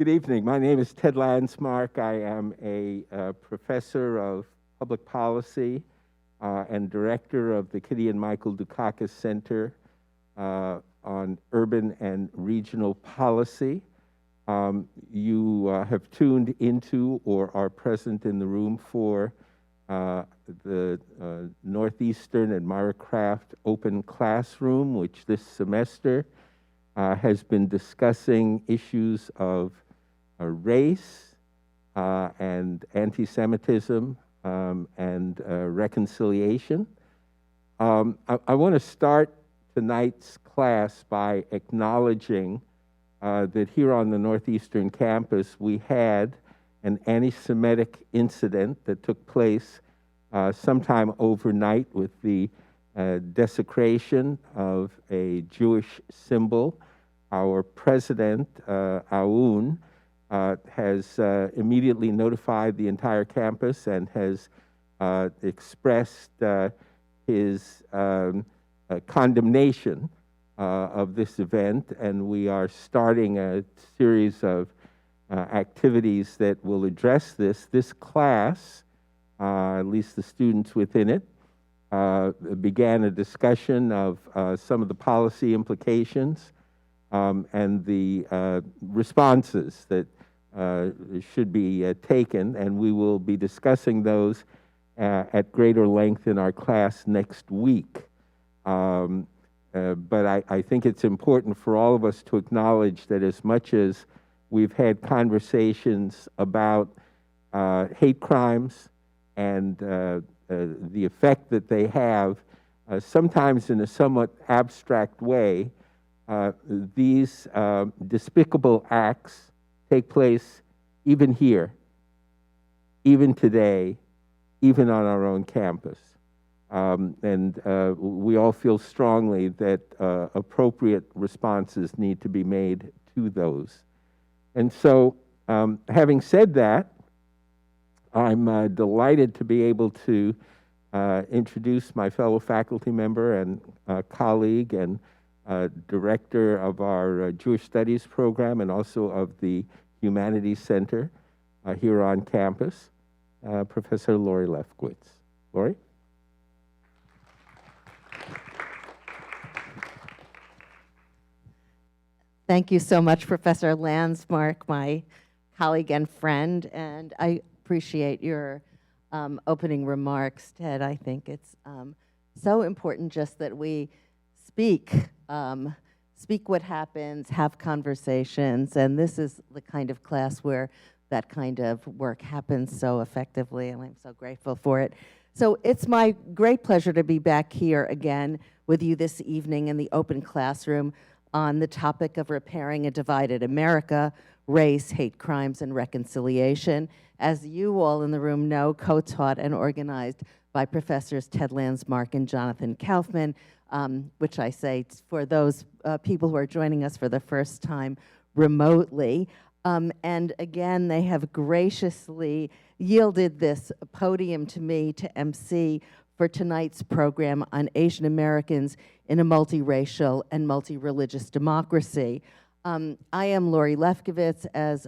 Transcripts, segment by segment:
Good evening. My name is Ted Landsmark. I am a professor of public policy and director of the Kitty and Michael Dukakis Center on Urban and Regional Policy. You have tuned into or are present in the room for the Northeastern and Myra Kraft Open Classroom, which this semester has been discussing issues of race and anti-Semitism and reconciliation. I want to start tonight's class by acknowledging that here on the Northeastern campus we had an anti-Semitic incident that took place sometime overnight with the desecration of a Jewish symbol. Our president, Aoun, has immediately notified the entire campus and has expressed his condemnation of this event, and we are starting a series of activities that will address this. This class, at least the students within it, began a discussion of some of the policy implications and the responses that should be taken, and we will be discussing those at greater length in our class next week. But I think it's important for all of us to acknowledge that as much as we've had conversations about hate crimes and the effect that they have, sometimes in a somewhat abstract way, these despicable acts take place even here, even today, even on our own campus. And we all feel strongly that appropriate responses need to be made to those. And so, having said that, I'm delighted to be able to introduce my fellow faculty member and colleague and director of our Jewish Studies program and also of the Humanities Center here on campus, Professor Lori Lefkowitz. Lori? Thank you so much, Professor Landsmark, my colleague and friend, and I appreciate your opening remarks, Ted. I think it's so important just that we speak what happens, have conversations, and this is the kind of class where that kind of work happens so effectively, and I'm so grateful for it. So it's my great pleasure to be back here again with you this evening in the open classroom on the topic of repairing a divided America, race, hate crimes, and reconciliation. As you all in the room know, co-taught and organized by Professors Ted Landsmark and Jonathan Kaufman, which I say for those people who are joining us for the first time remotely. And again, they have graciously yielded this podium to me to MC for tonight's program on Asian Americans in a multiracial and multi-religious democracy. I am Lori Lefkowitz, as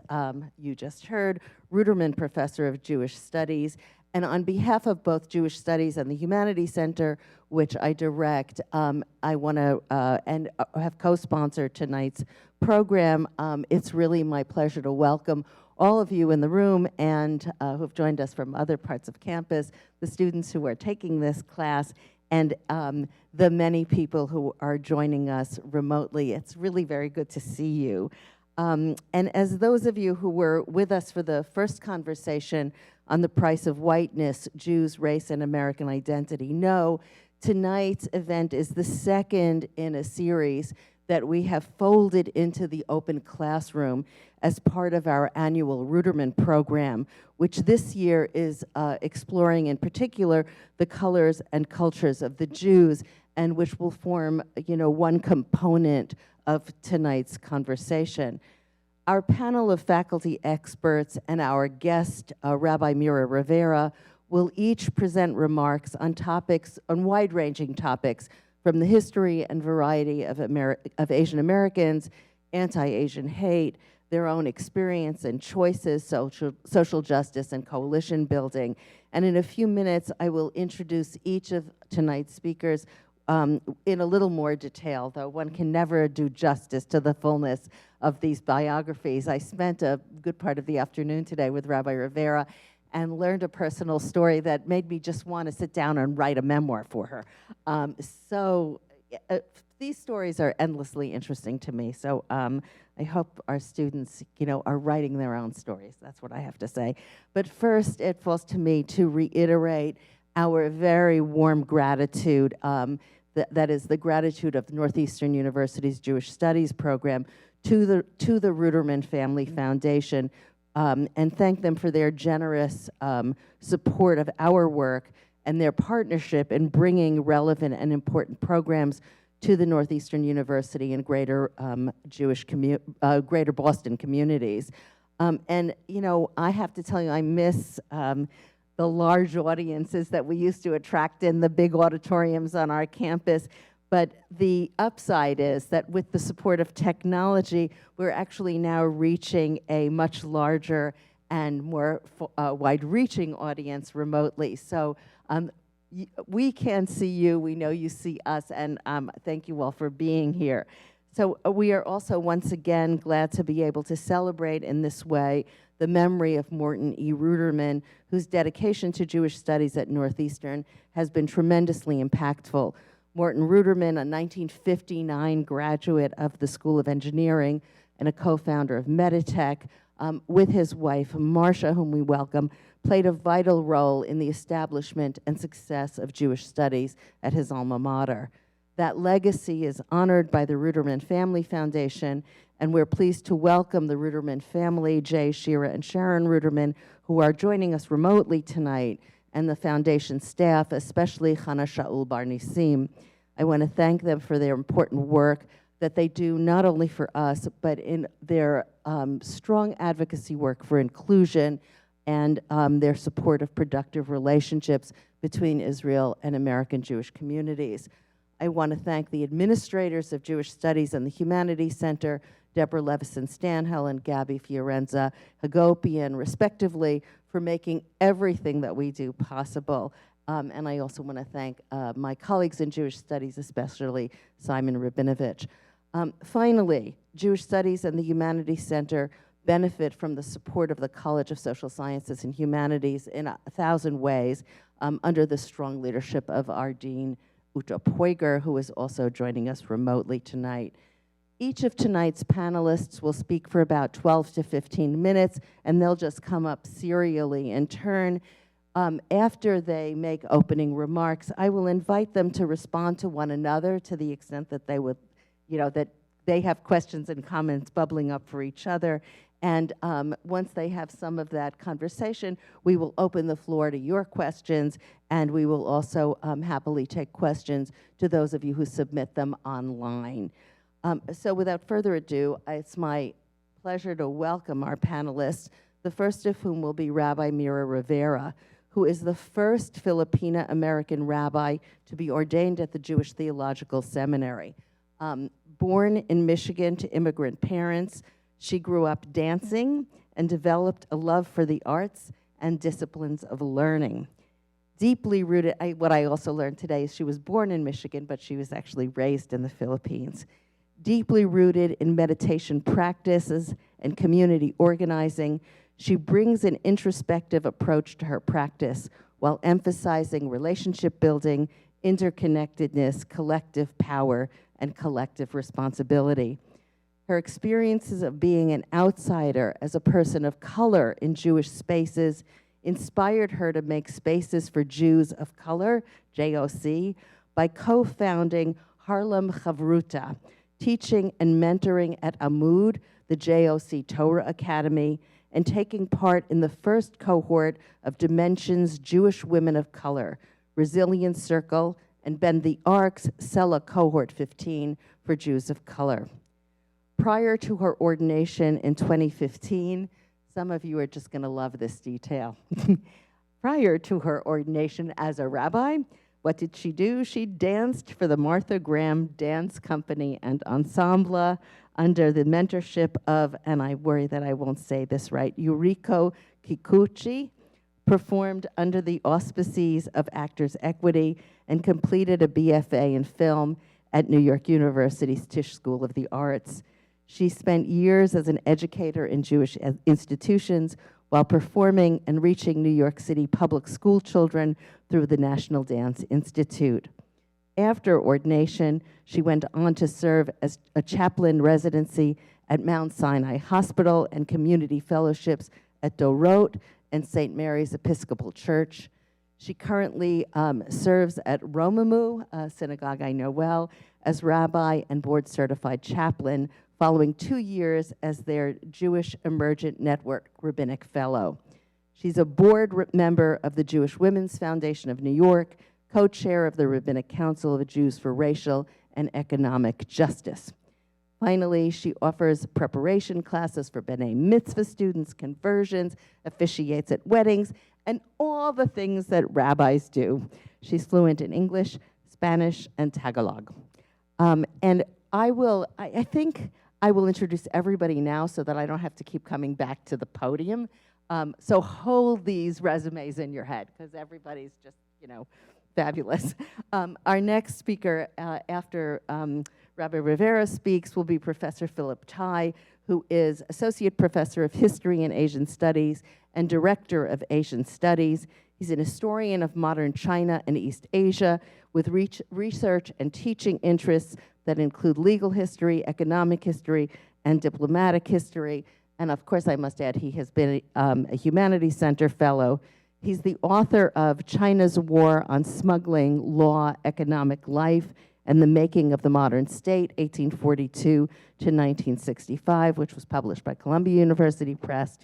you just heard, Ruderman Professor of Jewish Studies, and on behalf of both Jewish Studies and the Humanities Center, which I direct, I want to and have co-sponsored tonight's program. It's really my pleasure to welcome all of you in the room and who have joined us from other parts of campus, the students who are taking this class, and the many people who are joining us remotely. It's really very good to see you. And as those of you who were with us for the first conversation on the price of whiteness, Jews, race, and American identity know, tonight's event is the second in a series that we have folded into the open classroom as part of our annual Ruderman program, which this year is exploring in particular the colors and cultures of the Jews, and which will form, one component of tonight's conversation. Our panel of faculty experts and our guest, Rabbi Mira Rivera, will each present remarks on wide-ranging topics, from the history and variety of Asian Americans, anti-Asian hate, their own experience and choices, social justice and coalition building. And in a few minutes, I will introduce each of tonight's speakers in a little more detail, though one can never do justice to the fullness of these biographies. I spent a good part of the afternoon today with Rabbi Rivera and learned a personal story that made me just want to sit down and write a memoir for her. These stories are endlessly interesting to me, so I hope our students, are writing their own stories. That's what I have to say. But first, it falls to me to reiterate our very warm gratitude, that is the gratitude of Northeastern University's Jewish Studies program to the Ruderman Family Foundation, and thank them for their generous support of our work and their partnership in bringing relevant and important programs to the Northeastern University and greater greater Boston communities. And I have to tell you, I miss the large audiences that we used to attract in the big auditoriums on our campus. But the upside is that with the support of technology, we're actually now reaching a much larger and more wide-reaching audience remotely. So we can see you, we know you see us, and thank you all for being here. So we are also once again glad to be able to celebrate in this way the memory of Morton E. Ruderman, whose dedication to Jewish studies at Northeastern has been tremendously impactful. Morton Ruderman, a 1959 graduate of the School of Engineering and a co-founder of Meditech, with his wife, Marcia, whom we welcome, played a vital role in the establishment and success of Jewish studies at his alma mater. That legacy is honored by the Ruderman Family Foundation, and we're pleased to welcome the Ruderman family, Jay, Shira, and Sharon Ruderman, who are joining us remotely tonight, and the foundation staff, especially Chana Shaul Bar Nisim. I want to thank them for their important work that they do not only for us, but in their strong advocacy work for inclusion and their support of productive relationships between Israel and American Jewish communities. I want to thank the administrators of Jewish Studies and the Humanities Center, Deborah Levison-Stanhill and Gabby Fiorenza Hagopian, respectively, for making everything that we do possible. And I also want to thank my colleagues in Jewish Studies, especially Simon Rabinovich. Finally, Jewish Studies and the Humanities Center benefit from the support of the College of Social Sciences and Humanities in 1,000 ways under the strong leadership of our Dean, Uta Poiger, who is also joining us remotely tonight. Each of tonight's panelists will speak for about 12 to 15 minutes, and they'll just come up serially in turn. After they make opening remarks, I will invite them to respond to one another to the extent that they would, that they have questions and comments bubbling up for each other. And once they have some of that conversation, we will open the floor to your questions, and we will also happily take questions to those of you who submit them online. So without further ado, it's my pleasure to welcome our panelists, the first of whom will be Rabbi Mira Rivera, who is the first Filipina-American rabbi to be ordained at the Jewish Theological Seminary. Born in Michigan to immigrant parents, she grew up dancing and developed a love for the arts and disciplines of learning. Deeply rooted, what I also learned today is she was born in Michigan, but she was actually raised in the Philippines. Deeply rooted in meditation practices and community organizing, she brings an introspective approach to her practice while emphasizing relationship building, interconnectedness, collective power, and collective responsibility. Her experiences of being an outsider as a person of color in Jewish spaces inspired her to make spaces for Jews of color, JOC, by co-founding Harlem Chavruta, teaching and mentoring at Amud, the JOC Torah Academy, and taking part in the first cohort of Dimensions Jewish Women of Color, Resilience Circle, and Bend the Ark's Sela Cohort 15 for Jews of Color. Prior to her ordination in 2015, some of you are just going to love this detail. Prior to her ordination as a rabbi, what did she do? She danced for the Martha Graham Dance Company and Ensemble, under the mentorship of, and I worry that I won't say this right, Yuriko Kikuchi, performed under the auspices of Actors Equity, and completed a BFA in film at New York University's Tisch School of the Arts. She spent years as an educator in Jewish institutions while performing and reaching New York City public school children through the National Dance Institute. After ordination, she went on to serve as a chaplain residency at Mount Sinai Hospital and community fellowships at Dorot and St. Mary's Episcopal Church. She currently serves at Romamu, a synagogue I know well, as rabbi and board-certified chaplain, following 2 years as their Jewish Emergent Network Rabbinic Fellow. She's a board member of the Jewish Women's Foundation of New York, co-chair of the Rabbinic Council of Jews for Racial and Economic Justice. Finally, she offers preparation classes for B'nai Mitzvah students, conversions, officiates at weddings, and all the things that rabbis do. She's fluent in English, Spanish, and Tagalog. And I think I will introduce everybody now so that I don't have to keep coming back to the podium. So hold these resumes in your head, because everybody's just, fabulous. Our next speaker after Rabbi Rivera speaks will be Professor Philip Tai, who is Associate Professor of History and Asian Studies and Director of Asian Studies. He's an historian of modern China and East Asia with research and teaching interests that include legal history, economic history, and diplomatic history. And of course, I must add, he has been a Humanities Center Fellow. He's the author of China's War on Smuggling, Law, Economic Life, and the Making of the Modern State, 1842 to 1965, which was published by Columbia University Press.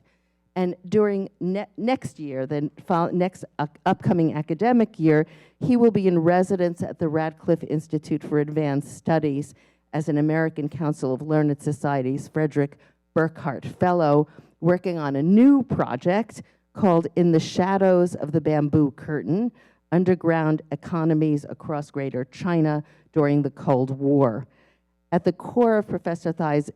And during next year, the next upcoming academic year, he will be in residence at the Radcliffe Institute for Advanced Studies as an American Council of Learned Societies Frederick Burkhardt Fellow, working on a new project called In the Shadows of the Bamboo Curtain, Underground Economies Across Greater China During the Cold War. At the core of Professor Tai's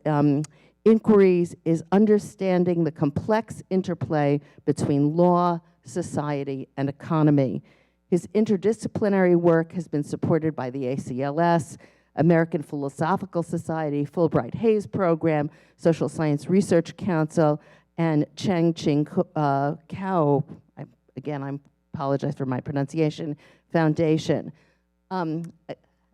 inquiries is understanding the complex interplay between law, society, and economy. His interdisciplinary work has been supported by the ACLS, American Philosophical Society, Fulbright Hays Program, Social Science Research Council, and Cheng Ching Kao, I apologize for my pronunciation, Foundation.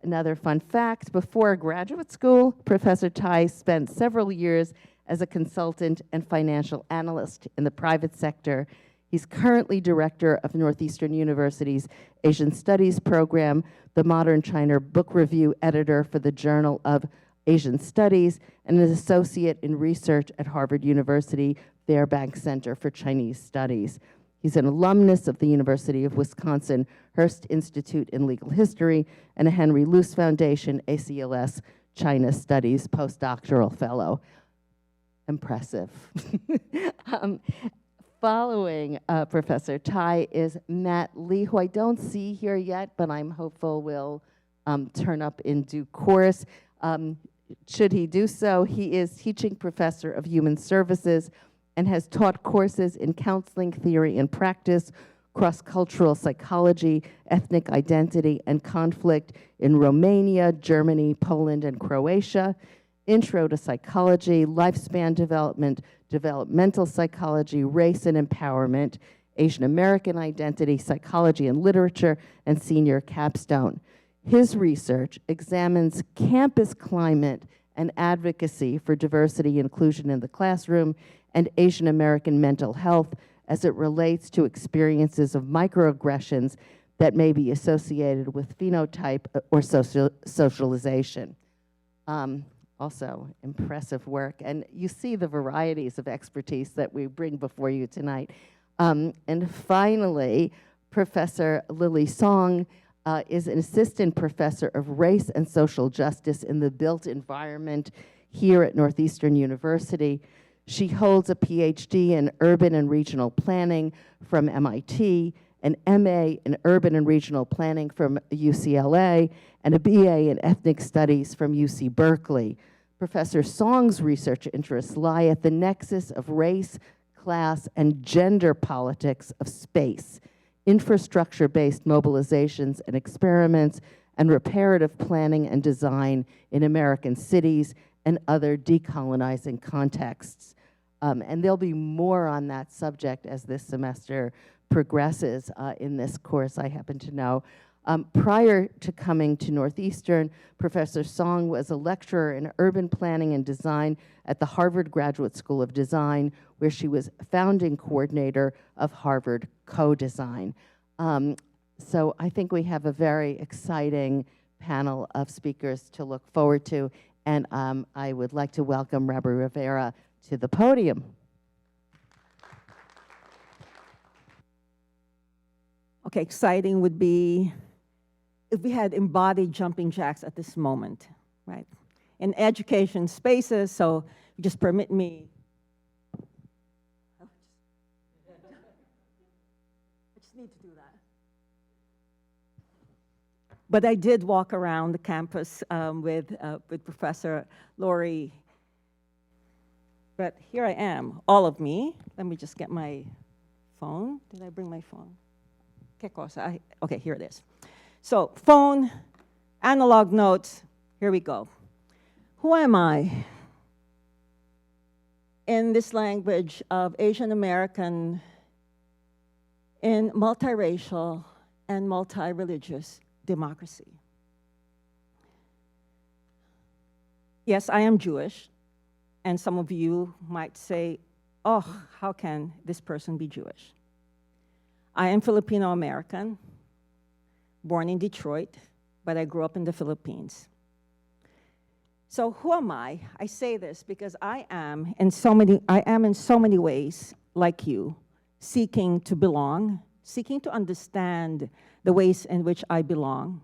Another fun fact, before graduate school, Professor Tai spent several years as a consultant and financial analyst in the private sector. He's currently director of Northeastern University's Asian Studies program, the Modern China Book Review editor for the Journal of Asian Studies, and an associate in research at Harvard University Fairbanks Center for Chinese Studies. He's an alumnus of the University of Wisconsin Hearst Institute in Legal History and a Henry Luce Foundation ACLS China Studies postdoctoral fellow. Impressive. Following Professor Tai is Matt Lee, who I don't see here yet, but I'm hopeful will turn up in due course. Should he do so, he is teaching professor of human services and has taught courses in counseling theory and practice, cross-cultural psychology, ethnic identity, and conflict in Romania, Germany, Poland, and Croatia, intro to psychology, lifespan development, developmental psychology, race and empowerment, Asian American identity, psychology and literature, and senior capstone. His research examines campus climate and advocacy for diversity inclusion in the classroom and Asian American mental health as it relates to experiences of microaggressions that may be associated with phenotype or socialization. Also, impressive work. And you see the varieties of expertise that we bring before you tonight. And finally, Professor Lily Song is an assistant professor of race and social justice in the built environment here at Northeastern University. She holds a PhD in urban and regional planning from MIT, an MA in urban and regional planning from UCLA, and a BA in ethnic studies from UC Berkeley. Professor Song's research interests lie at the nexus of race, class, and gender politics of space, infrastructure-based mobilizations and experiments, and reparative planning and design in American cities and other decolonizing contexts. And there'll be more on that subject as this semester progresses in this course, I happen to know. Prior to coming to Northeastern, Professor Song was a lecturer in urban planning and design at the Harvard Graduate School of Design, where she was founding coordinator of Harvard Co-Design. So I think we have a very exciting panel of speakers to look forward to, and I would like to welcome Rabbi Rivera to the podium. Okay, exciting would be if we had embodied jumping jacks at this moment, right? In education spaces, so just permit me. I just need to do that. But I did walk around the campus with Professor Lori. But here I am, all of me. Let me just get my phone. Did I bring my phone? Okay, here it is. So, phone, analog notes, here we go. Who am I? In this language of Asian American, in multiracial and multi-religious democracy. Yes, I am Jewish, and some of you might say, oh, how can this person be Jewish? I am Filipino American, born in Detroit, but I grew up in the Philippines. So who am I? I say this because I am in so many ways like you, seeking to belong, seeking to understand the ways in which I belong.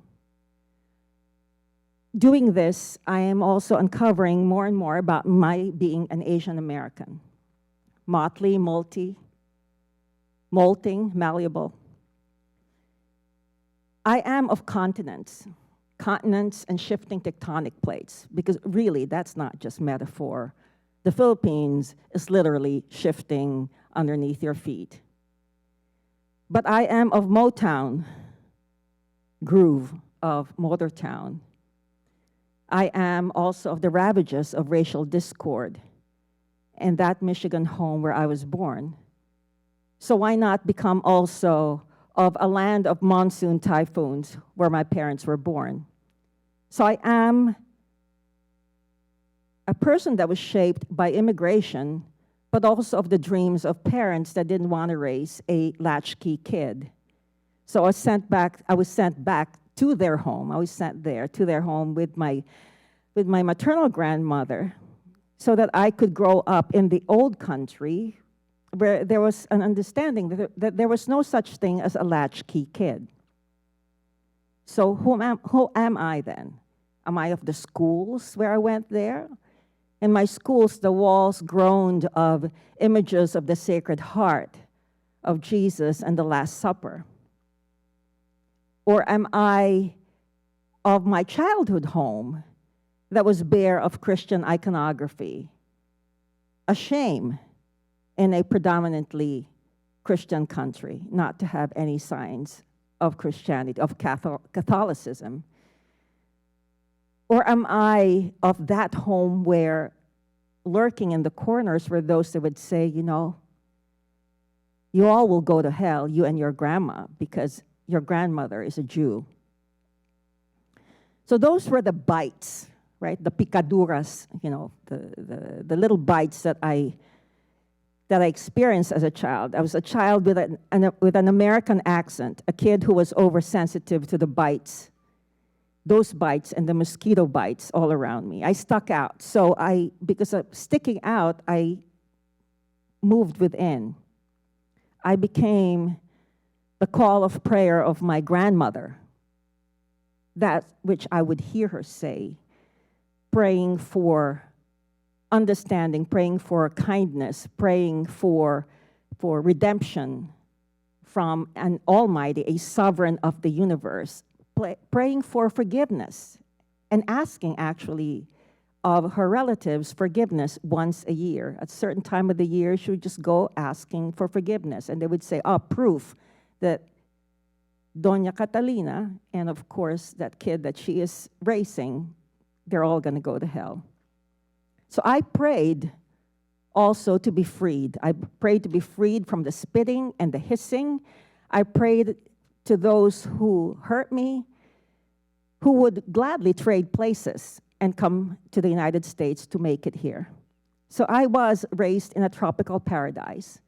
Doing this, I am also uncovering more and more about my being an Asian American. Motley, molting, malleable. I am of continents and shifting tectonic plates, because really that's not just metaphor. The Philippines is literally shifting underneath your feet. But I am of Motown, groove of Motortown. I am also of the ravages of racial discord and that Michigan home where I was born. So why not become also of a land of monsoon typhoons where my parents were born? So I am a person that was shaped by immigration, but also of the dreams of parents that didn't want to raise a latchkey kid. So I was sent back to their home. I was sent there to their home with my maternal grandmother so that I could grow up in the old country where there was an understanding that there was no such thing as a latchkey kid. So who am I then? Am I of the schools where I went there? In my schools, the walls groaned of images of the Sacred Heart, of Jesus and the Last Supper. Or am I of my childhood home that was bare of Christian iconography? A shame in a predominantly Christian country not to have any signs of Christianity, of Catholicism. Or am I of that home where lurking in the corners were those that would say, you know, you all will go to hell, you and your grandma, because your grandmother is a Jew. So those were the bites, right? The picaduras, you know, the little bites that I experienced as a child. I was a child with an American accent, a kid who was oversensitive to the bites, those bites and the mosquito bites all around me. I stuck out. So because of sticking out, I moved within. I became the call of prayer of my grandmother, that which I would hear her say, praying for understanding, praying for kindness, praying for redemption from an almighty, a sovereign of the universe, praying for forgiveness, and asking actually of her relatives forgiveness once a year. At a certain time of the year, she would just go asking for forgiveness. And they would say, oh, proof that Doña Catalina, and of course, that kid that she is raising, they're all going to go to hell. So I prayed also to be freed. I prayed to be freed from the spitting and the hissing. I prayed to those who hurt me, who would gladly trade places and come to the United States to make it here. So I was raised in a tropical paradise.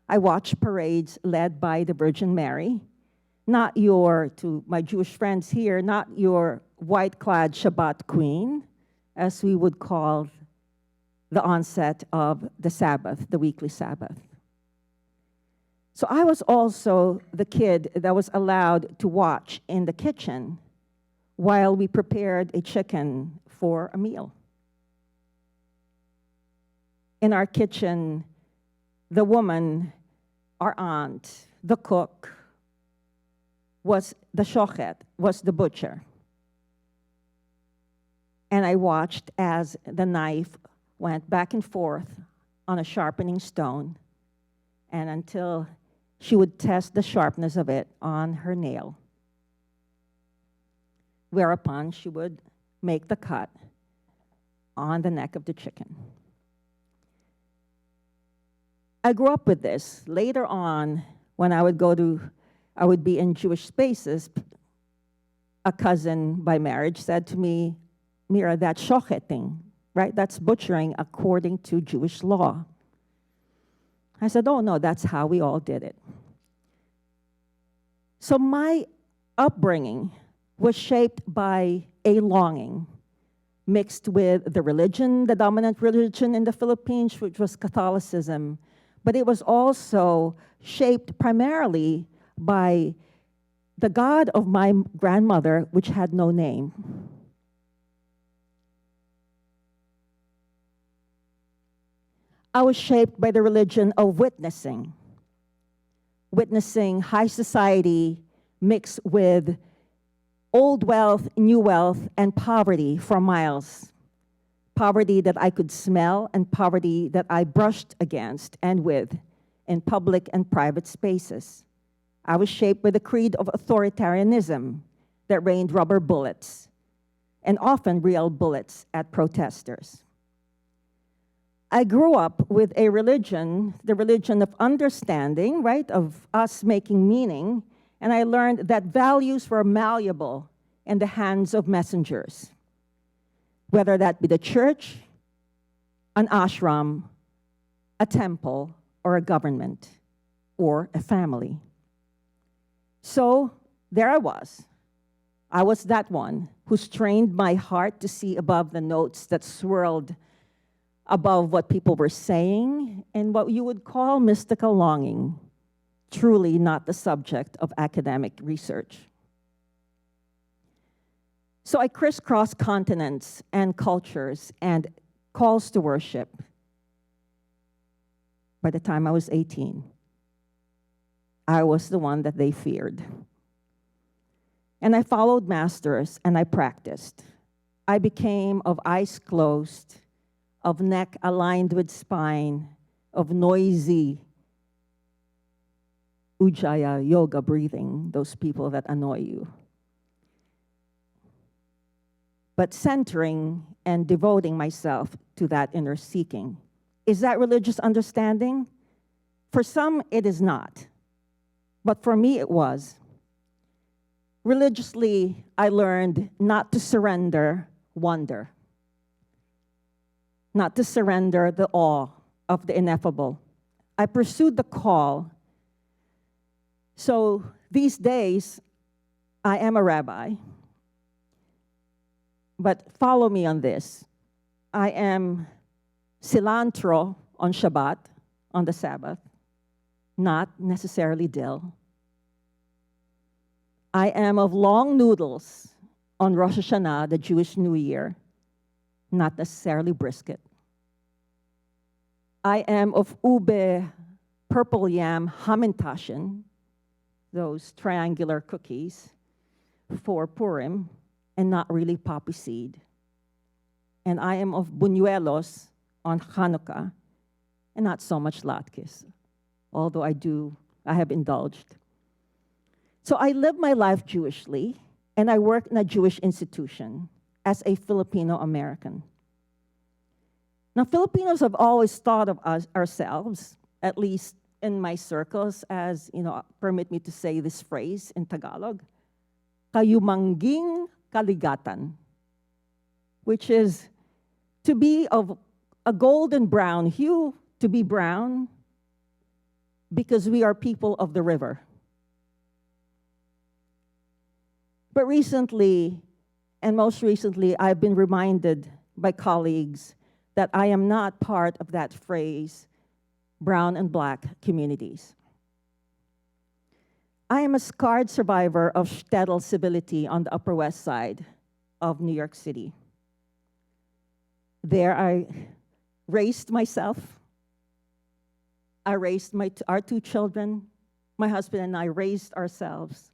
I watched parades led by the Virgin Mary, not your, to my Jewish friends here, not your white-clad Shabbat queen, as we would call the onset of the Sabbath, the weekly Sabbath. So I was also the kid that was allowed to watch in the kitchen while we prepared a chicken for a meal. In our kitchen, the woman, our aunt, the cook, was the shochet, was the butcher. And I watched as the knife went back and forth on a sharpening stone, and until she would test the sharpness of it on her nail, whereupon she would make the cut on the neck of the chicken. I grew up with this. Later on, when I would be in Jewish spaces, a cousin by marriage said to me, Mira, that's shocheting, right? That's butchering according to Jewish law. I said, oh no, that's how we all did it. So my upbringing was shaped by a longing mixed with the religion, the dominant religion in the Philippines, which was Catholicism, but it was also shaped primarily by the God of my grandmother, which had no name. I was shaped by the religion of witnessing high society mixed with old wealth, new wealth, and poverty for miles. Poverty that I could smell and poverty that I brushed against and with in public and private spaces. I was shaped by the creed of authoritarianism that rained rubber bullets, and often real bullets, at protesters. I grew up with a religion, the religion of understanding, right, of us making meaning, and I learned that values were malleable in the hands of messengers, whether that be the church, an ashram, a temple, or a government, or a family. So there I was. I was that one who strained my heart to see above the notes that swirled above what people were saying and what you would call mystical longing, truly not the subject of academic research. So I crisscrossed continents and cultures and calls to worship. By the time I was 18, I was the one that they feared. And I followed masters and I practiced. I became of eyes closed, of neck aligned with spine, of noisy ujjayi yoga breathing, those people that annoy you. But centering and devoting myself to that inner seeking. Is that religious understanding? For some, it is not. But for me, it was. Religiously, I learned not to surrender wonder, not to surrender the awe of the ineffable. I pursued the call. So these days, I am a rabbi. But follow me on this. I am cilantro on Shabbat, on the Sabbath, not necessarily dill. I am of long noodles on Rosh Hashanah, the Jewish New Year, not necessarily brisket. I am of ube, purple yam, hamantashen, those triangular cookies for Purim, and not really poppy seed. and I am of buñuelos on Hanukkah, and not so much latkes, although I have indulged. So I live my life Jewishly, and I work in a Jewish institution as a Filipino American. Now, Filipinos have always thought of ourselves, at least in my circles, as, permit me to say this phrase in Tagalog, kayumangging kaligatan, which is to be of a golden brown hue, to be brown, because we are people of the river. But recently, and most recently, I've been reminded by colleagues that I am not part of that phrase, brown and black communities. I am a scarred survivor of shtetl civility on the Upper West Side of New York City. There I raised myself. I raised our 2 children. My husband and I raised ourselves.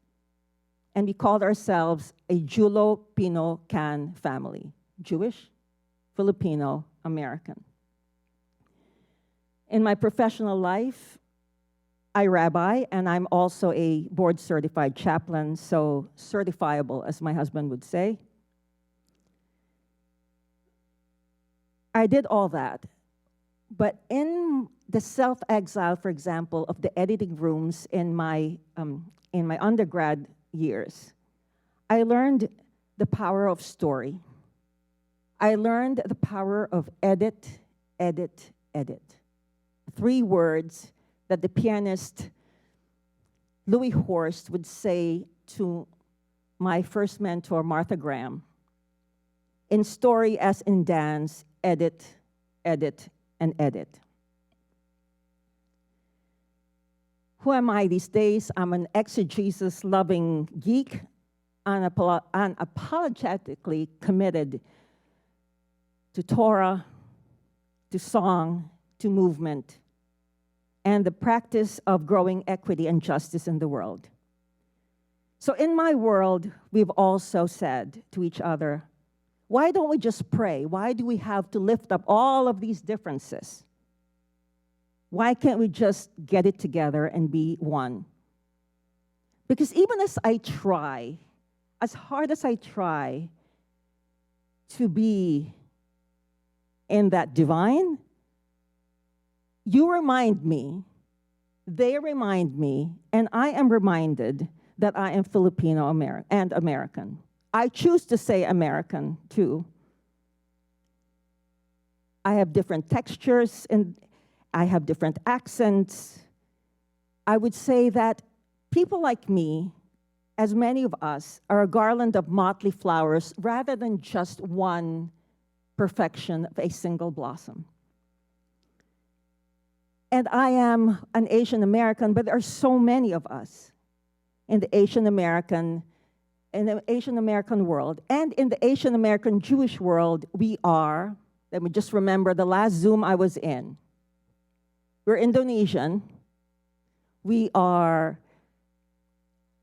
And we called ourselves a Julo-Pino-Can family, Jewish, Filipino, American. In my professional life, I rabbi, and I'm also a board-certified chaplain, so certifiable, as my husband would say. I did all that. But in the self-exile, for example, of the editing rooms in my undergrad years, I learned the power of story. I learned the power of edit, edit, edit. 3 words that the pianist Louis Horst would say to my first mentor, Martha Graham. In story as in dance, edit, edit, and edit. Who am I these days? I'm an exegesis-loving geek, unapologetically committed to Torah, to song, to movement, and the practice of growing equity and justice in the world. So in my world, we've also said to each other, why don't we just pray? Why do we have to lift up all of these differences? Why can't we just get it together and be one? Because even as I try, as hard as I try to be in that divine, you remind me, they remind me, and I am reminded that I am Filipino and American. I choose to say American, too. I have different textures, and I have different accents. I would say that people like me, as many of us, are a garland of motley flowers rather than just one perfection of a single blossom. And I am an Asian American, but there are so many of us in the Asian American world. And in the Asian American Jewish world, we are, let me just remember the last Zoom I was in. We're Indonesian. We are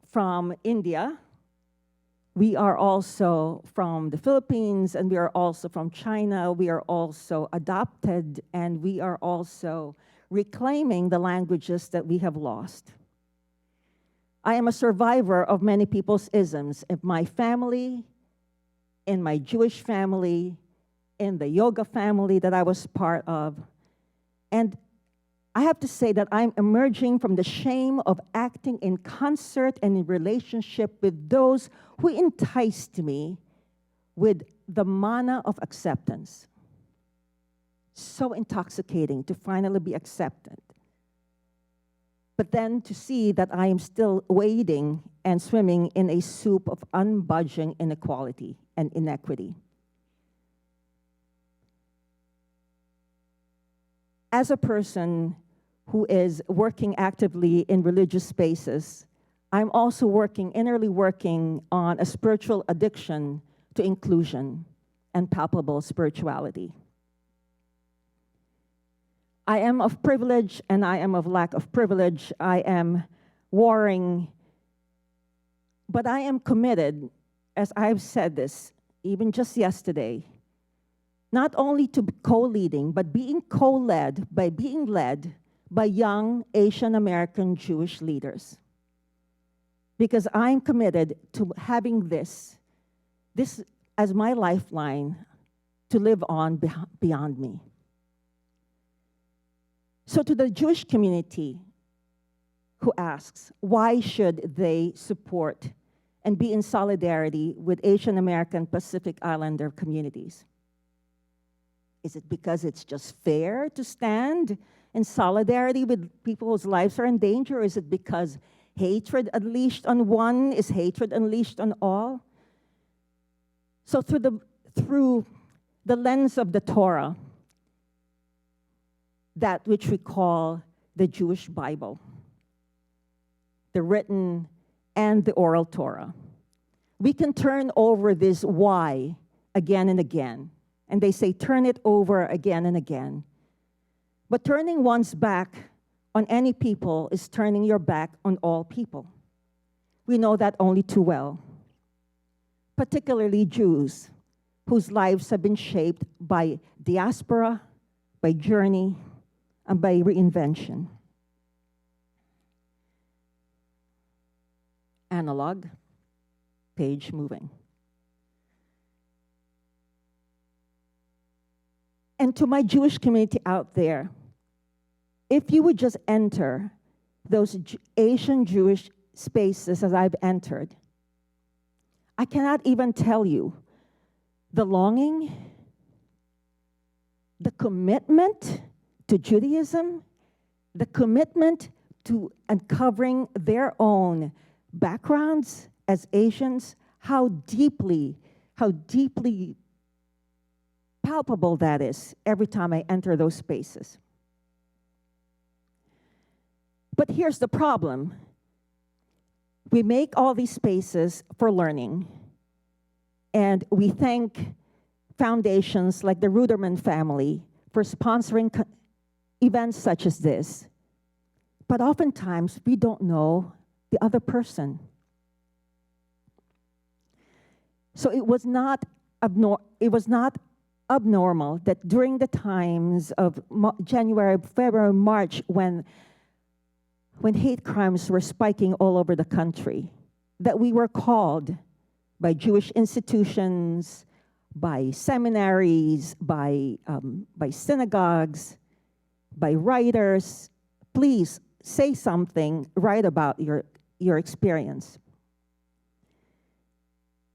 from India. We are also from the Philippines, and we are also from China. We are also adopted, and we are also reclaiming the languages that we have lost. I am a survivor of many people's isms. In my family, in my Jewish family, in the yoga family that I was part of. And I have to say that I'm emerging from the shame of acting in concert and in relationship with those who enticed me with the manna of acceptance. So intoxicating to finally be accepted. But then to see that I am still wading and swimming in a soup of unbudging inequality and inequity. As a person who is working actively in religious spaces, I'm also innerly working on a spiritual addiction to inclusion and palpable spirituality. I am of privilege and I am of lack of privilege. I am warring, but I am committed, as I've said this, even just yesterday, not only to be co-leading, but being co-led by young Asian American Jewish leaders. Because I'm committed to having this as my lifeline to live on beyond me. So to the Jewish community who asks, why should they support and be in solidarity with Asian American Pacific Islander communities? Is it because it's just fair to stand in solidarity with people whose lives are in danger? Or is it because hatred unleashed on one is hatred unleashed on all? So through the lens of the Torah, that which we call the Jewish Bible, the written and the oral Torah, we can turn over this why again and again. And they say turn it over again and again. But turning one's back on any people is turning your back on all people. We know that only too well. Particularly Jews, whose lives have been shaped by diaspora, by journey, and by reinvention. Analog, page moving. And to my Jewish community out there, if you would just enter those Asian Jewish spaces as I've entered, I cannot even tell you the longing, the commitment to Judaism, the commitment to uncovering their own backgrounds as Asians, how deeply palpable that is every time I enter those spaces. But here's the problem. We make all these spaces for learning, and we thank foundations like the Ruderman family for sponsoring events such as this. But oftentimes, we don't know the other person. So it was not abnormal that during the times of January, February, March, when hate crimes were spiking all over the country, that we were called by Jewish institutions, by seminaries, by synagogues, by writers, please say something, write about your experience.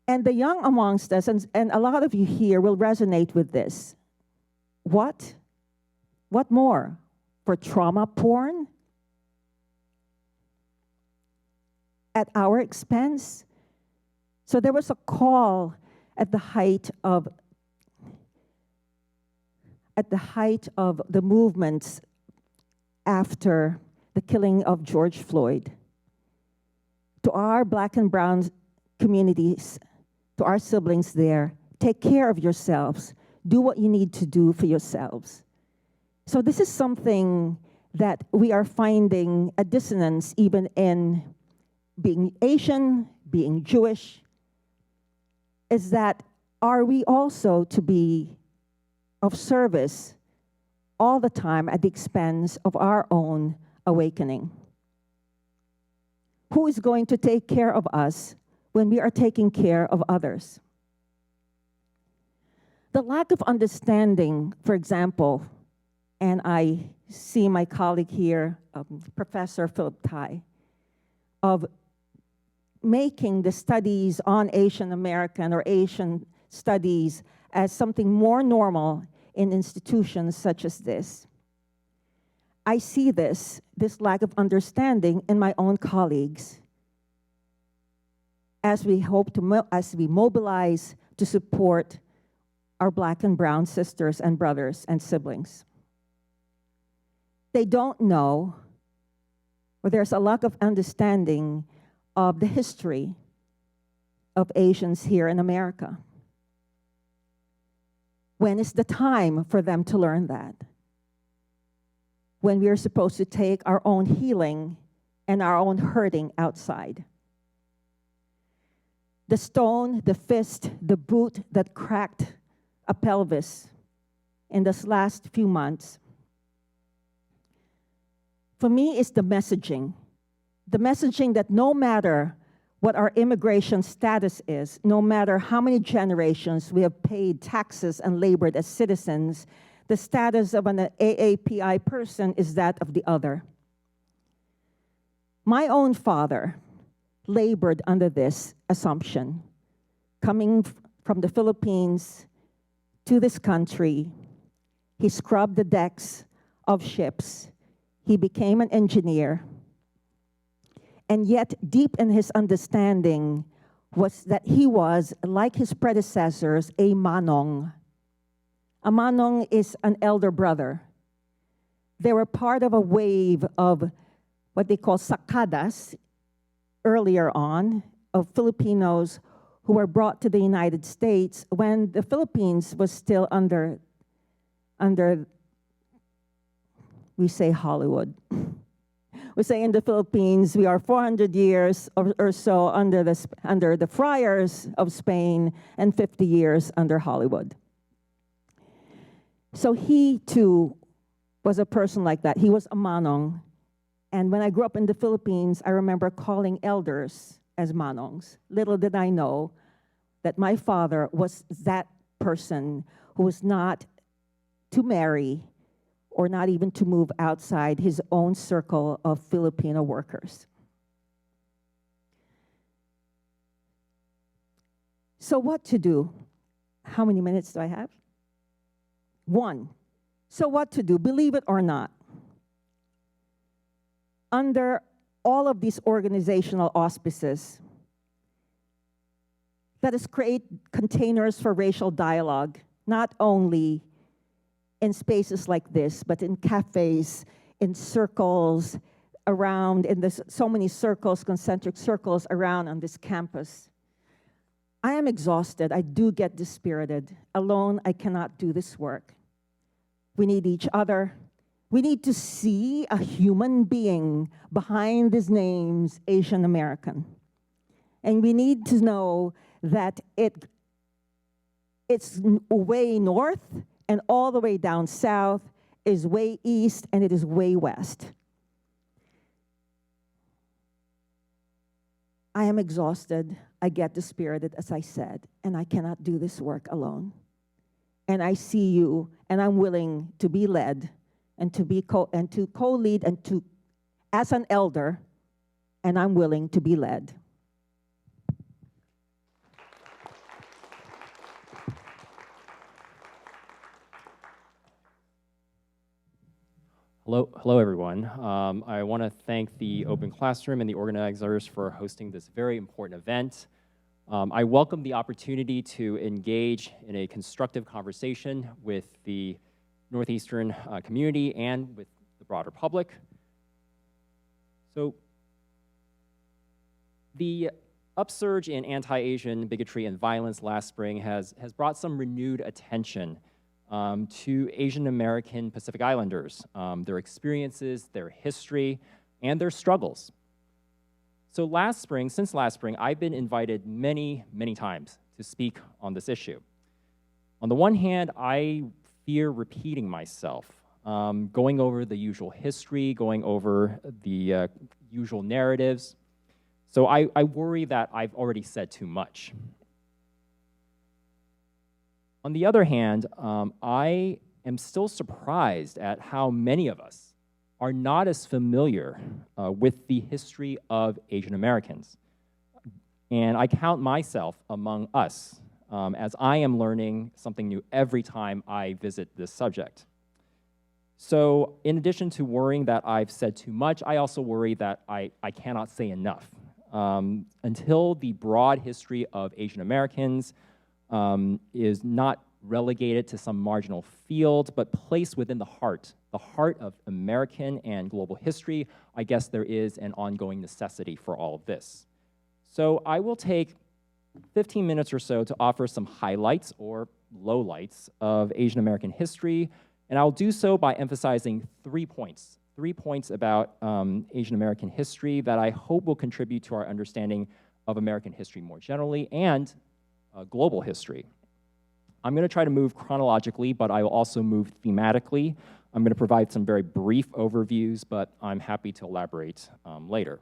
And the young amongst us, and a lot of you here will resonate with this. What more? For trauma porn? At our expense? So there was a call at the height of the movements after the killing of George Floyd to our Black and brown communities, to our siblings there, take care of yourselves. Do what you need to do for yourselves. So this is something that we are finding a dissonance even in being Asian, being Jewish, is that are we also to be of service all the time at the expense of our own awakening? Who is going to take care of us when we are taking care of others? The lack of understanding, for example, and I see my colleague here, Professor Philip Tai, of making the studies on Asian American or Asian studies as something more normal in institutions such as this. I see this lack of understanding in my own colleagues as we mobilize to support our Black and brown sisters and brothers and siblings. They don't know, or there's a lack of understanding of the history of Asians here in America. When is the time for them to learn that? When we are supposed to take our own healing and our own hurting outside. The stone, the fist, the boot that cracked a pelvis in this last few months, for me, is the messaging. The messaging that no matter what our immigration status is, no matter how many generations we have paid taxes and labored as citizens, the status of an AAPI person is that of the other. My own father labored under this assumption, coming from the Philippines to this country. He scrubbed the decks of ships. He became an engineer. And yet, deep in his understanding was that he was, like his predecessors, a manong. A manong is an elder brother. They were part of a wave of what they call sakadas earlier on, of Filipinos who were brought to the United States when the Philippines was still under we say Hollywood. We say in the Philippines, we are 400 years or so under the friars of Spain and 50 years under Hollywood. So he too was a person like that. He was a manong. And when I grew up in the Philippines, I remember calling elders as manongs. Little did I know that my father was that person who was not to marry or not even to move outside his own circle of Filipino workers. So what to do? How many minutes do I have? 1. So what to do? Believe it or not, under all of these organizational auspices, let us create containers for racial dialogue, not only in spaces like this, but in cafes, in circles, around, in this, so many circles, concentric circles around on this campus. I am exhausted. I do get dispirited. Alone, I cannot do this work. We need each other. We need to see a human being behind these names, Asian American. And we need to know that it's way north and all the way down south, is way east, and it is way west. I am exhausted. I get dispirited, as I said, and I cannot do this work alone. And I see you, and I'm willing to be led and to co-lead and to, as an elder, and I'm willing to be led. Hello, everyone. I want to thank the Open Classroom and the organizers for hosting this very important event. I welcome the opportunity to engage in a constructive conversation with the Northeastern community and with the broader public. So, the upsurge in anti-Asian bigotry and violence last spring has brought some renewed attention to Asian American Pacific Islanders, their experiences, their history, and their struggles. So since last spring, I've been invited many, many times to speak on this issue. On the one hand, I fear repeating myself, going over the usual history, going over the usual narratives. So I worry that I've already said too much. On the other hand, I am still surprised at how many of us are not as familiar with the history of Asian Americans. And I count myself among us, as I am learning something new every time I visit this subject. So in addition to worrying that I've said too much, I also worry that I cannot say enough. Until the broad history of Asian Americans is not relegated to some marginal field, but placed within the heart of American and global history, I guess there is an ongoing necessity for all of this. So I will take 15 minutes or so to offer some highlights or lowlights of Asian American history, and I'll do so by emphasizing 3 points. 3 points about Asian American history that I hope will contribute to our understanding of American history more generally and global history. I'm going to try to move chronologically, but I will also move thematically. I'm going to provide some very brief overviews, but I'm happy to elaborate later.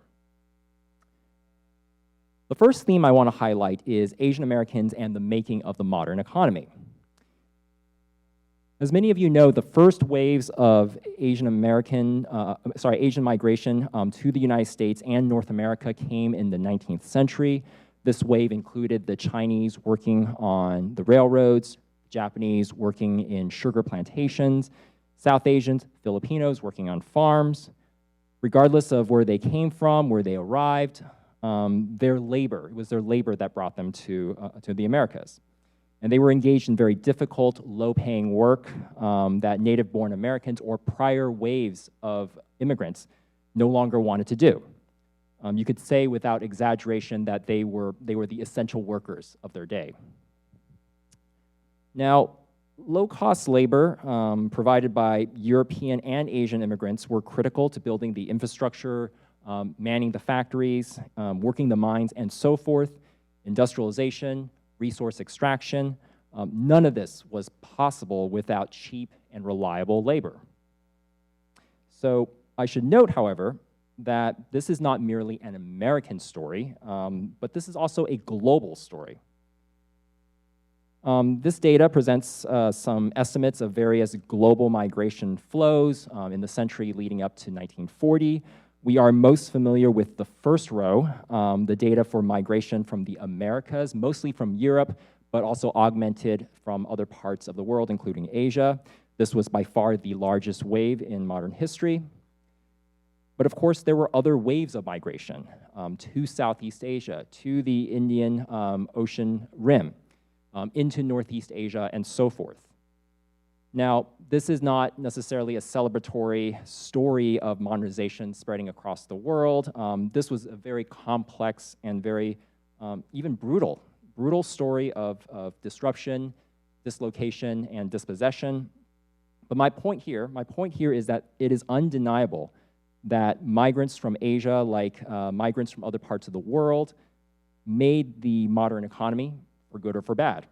The first theme I want to highlight is Asian Americans and the making of the modern economy. As many of you know, the first waves of Asian migration to the United States and North America came in the 19th century. This wave included the Chinese working on the railroads, Japanese working in sugar plantations, South Asians, Filipinos working on farms. Regardless of where they came from, where they arrived, their labor, it was their labor that brought them to the Americas. And they were engaged in very difficult, low-paying work that native-born Americans or prior waves of immigrants no longer wanted to do. You could say without exaggeration that they were the essential workers of their day. Now, low-cost labor provided by European and Asian immigrants were critical to building the infrastructure, manning the factories, working the mines, and so forth, industrialization, resource extraction. None of this was possible without cheap and reliable labor. So I should note, however, that this is not merely an American story, but this is also a global story. This data presents some estimates of various global migration flows in the century leading up to 1940. We are most familiar with the first row, the data for migration from the Americas, mostly from Europe, but also augmented from other parts of the world, including Asia. This was by far the largest wave in modern history. But of course, there were other waves of migration to Southeast Asia, to the Indian Ocean Rim, into Northeast Asia, and so forth. Now, this is not necessarily a celebratory story of modernization spreading across the world. This was a very complex and very even brutal story of disruption, dislocation, and dispossession. But my point here is that it is undeniable that migrants from Asia, like migrants from other parts of the world, made the modern economy for good or for bad.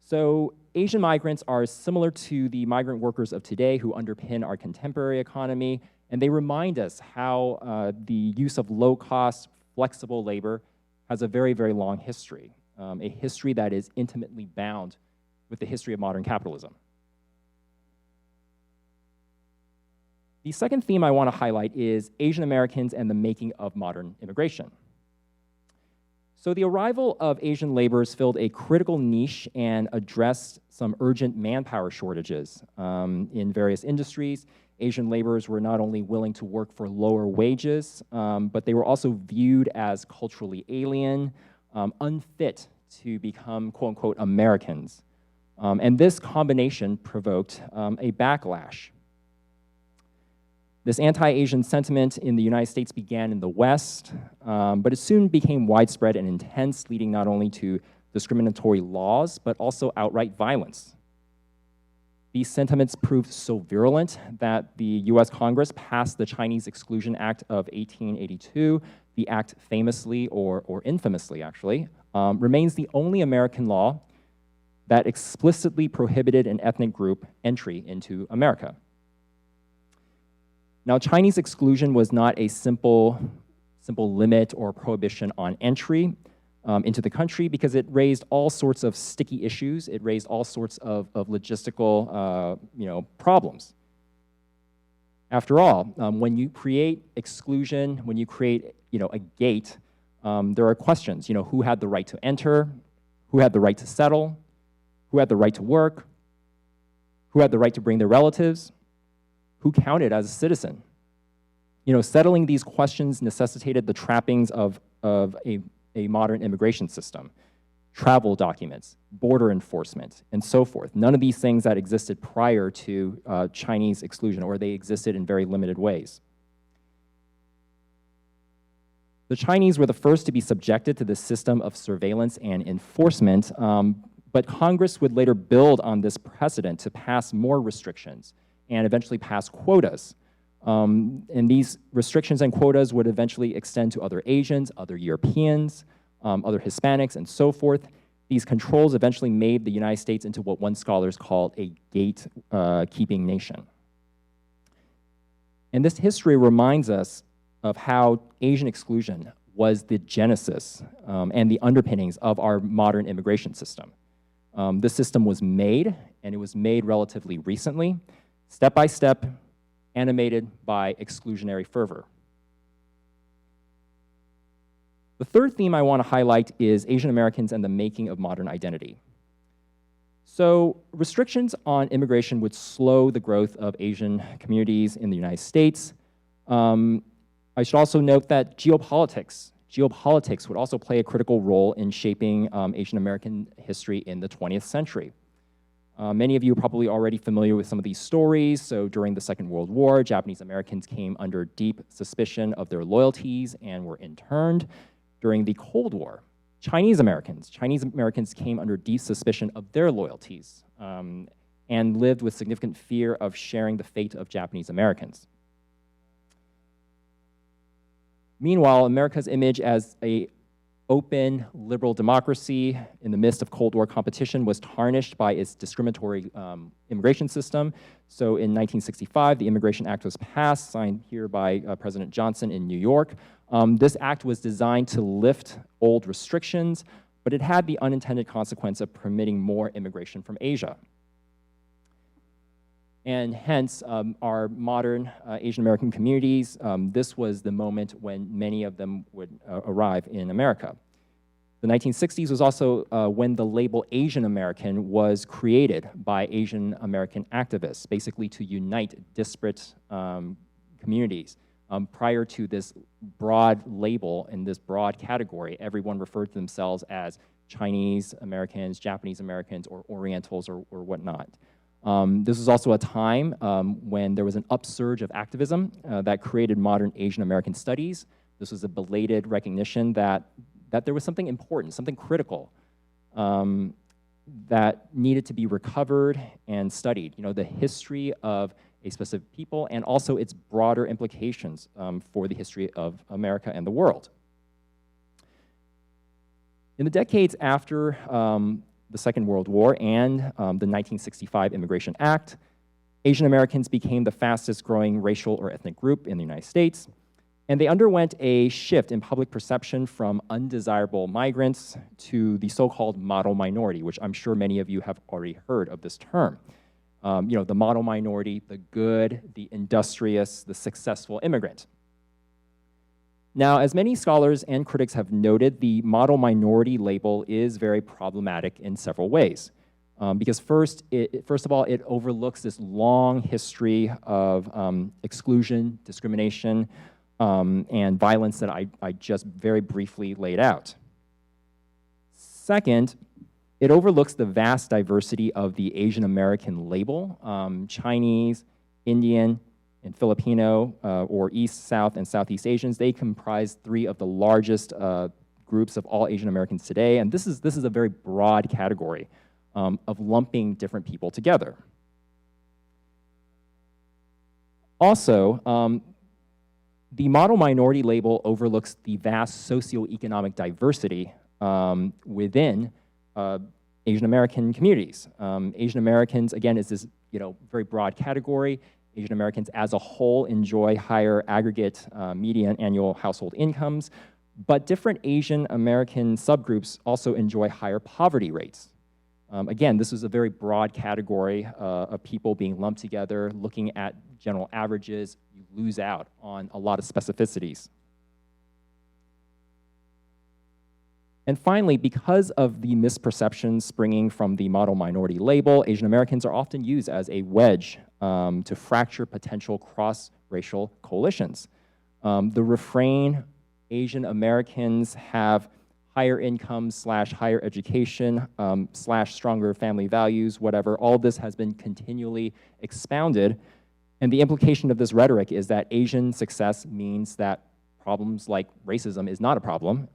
So Asian migrants are similar to the migrant workers of today who underpin our contemporary economy, and they remind us how the use of low-cost, flexible labor has a very, very long history, a history that is intimately bound with the history of modern capitalism. The second theme I want to highlight is Asian Americans and the making of modern immigration. So the arrival of Asian laborers filled a critical niche and addressed some urgent manpower shortages in various industries. Asian laborers were not only willing to work for lower wages, but they were also viewed as culturally alien, unfit to become quote-unquote Americans. And this combination provoked a backlash. This anti-Asian sentiment in the United States began in the West, but it soon became widespread and intense, leading not only to discriminatory laws, but also outright violence. These sentiments proved so virulent that the US Congress passed the Chinese Exclusion Act of 1882. The act famously, or infamously actually, remains the only American law that explicitly prohibited an ethnic group entry into America. Now, Chinese exclusion was not a simple limit or prohibition on entry into the country because it raised all sorts of sticky issues. It raised all sorts of logistical problems. After all, when you create exclusion, when you create a gate, there are questions. Who had the right to enter? Who had the right to settle? Who had the right to work? Who had the right to bring their relatives? Who counted as a citizen? Settling these questions necessitated the trappings of a modern immigration system, travel documents, border enforcement, and so forth. None of these things that existed prior to Chinese exclusion, or they existed in very limited ways. The Chinese were the first to be subjected to this system of surveillance and enforcement, but Congress would later build on this precedent to pass more restrictions and eventually pass quotas. And these restrictions and quotas would eventually extend to other Asians, other Europeans, other Hispanics, and so forth. These controls eventually made the United States into what one scholars called a gate-keeping nation. And this history reminds us of how Asian exclusion was the genesis and the underpinnings of our modern immigration system. This system was made, and it was made relatively recently, step by step, animated by exclusionary fervor. The third theme I want to highlight is Asian Americans and the making of modern identity. So restrictions on immigration would slow the growth of Asian communities in the United States. I should also note that geopolitics would also play a critical role in shaping Asian American history in the 20th century. Many of you are probably already familiar with some of these stories. So during the Second World War, Japanese Americans came under deep suspicion of their loyalties and were interned. During the Cold War, Chinese Americans came under deep suspicion of their loyalties and lived with significant fear of sharing the fate of Japanese Americans. Meanwhile, America's image as an open, liberal democracy in the midst of Cold War competition was tarnished by its discriminatory immigration system. So in 1965, the Immigration Act was passed, signed here by President Johnson in New York. This act was designed to lift old restrictions, but it had the unintended consequence of permitting more immigration from Asia. And hence, our modern Asian American communities, this was the moment when many of them would arrive in America. The 1960s was also when the label Asian American was created by Asian American activists, basically to unite disparate communities. Prior to this broad label and this broad category, everyone referred to themselves as Chinese Americans, Japanese Americans, or Orientals, or whatnot. This was also a time when there was an upsurge of activism that created modern Asian American studies. This was a belated recognition that there was something important, something critical that needed to be recovered and studied. You know, the history of a specific people and also its broader implications for the history of America and the world. In the decades after the Second World War and the 1965 Immigration Act, Asian Americans became the fastest growing racial or ethnic group in the United States, and they underwent a shift in public perception from undesirable migrants to the so-called model minority, which I'm sure many of you have already heard of this term. You know, the model minority, the good, the industrious, the successful immigrant. Now, as many scholars and critics have noted, the model minority label is very problematic in several ways. Because first of all, it overlooks this long history of exclusion, discrimination, and violence that I just very briefly laid out. Second, it overlooks the vast diversity of the Asian American label. Chinese, Indian, and Filipino, or East, South, and Southeast Asians, they comprise 3 of the largest groups of all Asian Americans today, and this is a very broad category of lumping different people together. Also, the model minority label overlooks the vast socioeconomic diversity within Asian American communities. Asian Americans, again, is this very broad category. Asian Americans as a whole enjoy higher aggregate median annual household incomes, but different Asian American subgroups also enjoy higher poverty rates. Again, this is a very broad category of people being lumped together. Looking at general averages, you lose out on a lot of specificities. And finally, because of the misperceptions springing from the model minority label, Asian Americans are often used as a wedge to fracture potential cross-racial coalitions. The refrain, Asian Americans have higher incomes / higher education / stronger family values, whatever, all this has been continually expounded. And the implication of this rhetoric is that Asian success means that problems like racism is not a problem,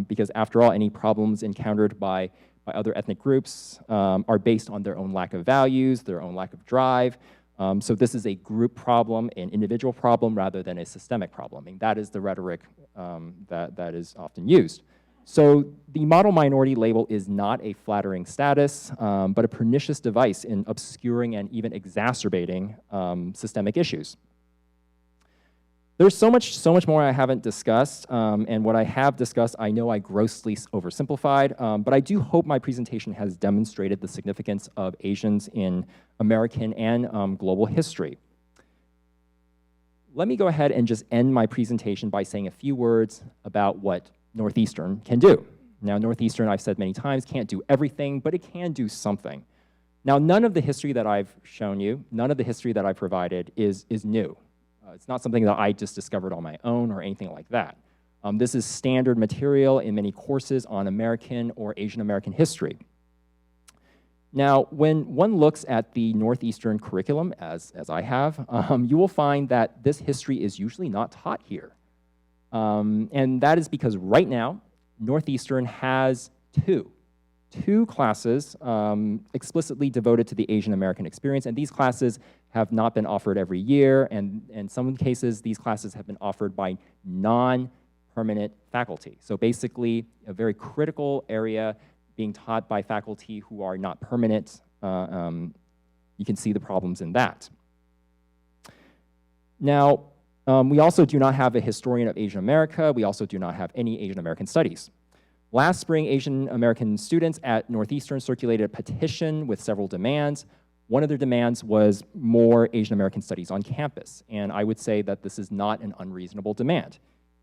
because after all, any problems encountered by other ethnic groups are based on their own lack of values, their own lack of drive. So this is a group problem, an individual problem, rather than a systemic problem. And that is the rhetoric that is often used. So the model minority label is not a flattering status, but a pernicious device in obscuring and even exacerbating systemic issues. There's so much more I haven't discussed, and what I have discussed, I know I grossly oversimplified, but I do hope my presentation has demonstrated the significance of Asians in American and global history. Let me go ahead and just end my presentation by saying a few words about what Northeastern can do. Now, Northeastern, I've said many times, can't do everything, but it can do something. Now, none of the history that I've shown you, none of the history that I've provided is new. It's not something that I just discovered on my own or anything like that. This is standard material in many courses on American or Asian American history. Now, when one looks at the Northeastern curriculum, as I have, you will find that this history is usually not taught here. And that is because right now, Northeastern has two classes explicitly devoted to the Asian American experience, and these classes have not been offered every year, and in some cases, these classes have been offered by non-permanent faculty. So basically, a very critical area being taught by faculty who are not permanent. You can see the problems in that. Now, we also do not have a historian of Asian America. We also do not have any Asian American studies. Last spring, Asian American students at Northeastern circulated a petition with several demands. One of their demands was more Asian American studies on campus, and I would say that this is not an unreasonable demand.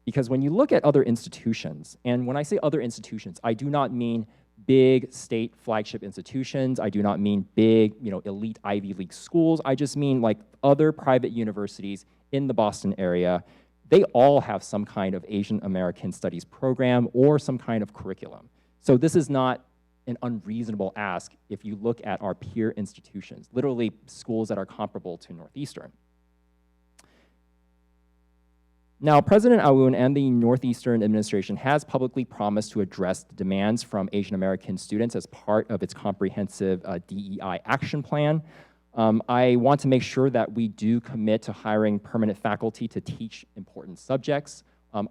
Because when you look at other institutions, and when I say other institutions, I do not mean big state flagship institutions, I do not mean big, elite Ivy League schools, I just mean like other private universities in the Boston area. They all have some kind of Asian American studies program or some kind of curriculum. So this is not an unreasonable ask if you look at our peer institutions, literally schools that are comparable to Northeastern. Now, President Aoun and the Northeastern administration has publicly promised to address the demands from Asian American students as part of its comprehensive DEI action plan. I want to make sure that we do commit to hiring permanent faculty to teach important subjects.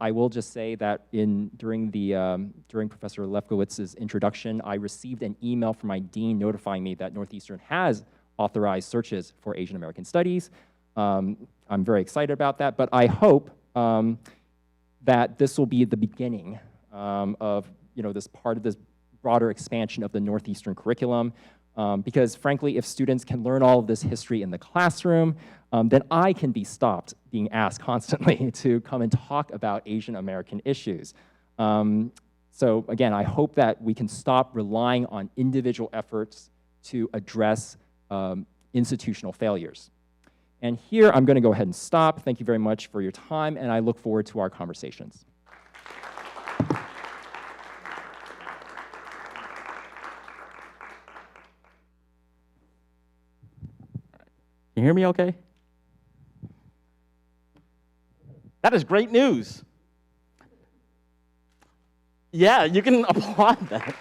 I will just say that during Professor Lefkowitz's introduction, I received an email from my dean notifying me that Northeastern has authorized searches for Asian American studies. I'm very excited about that, but I hope that this will be the beginning of this part of this broader expansion of the Northeastern curriculum. Because frankly, if students can learn all of this history in the classroom, then I can be stopped being asked constantly to come and talk about Asian American issues. So again, I hope that we can stop relying on individual efforts to address institutional failures. And here, I'm going to go ahead and stop. Thank you very much for your time, and I look forward to our conversations. Can you hear me okay? That is great news. Yeah, you can applaud that.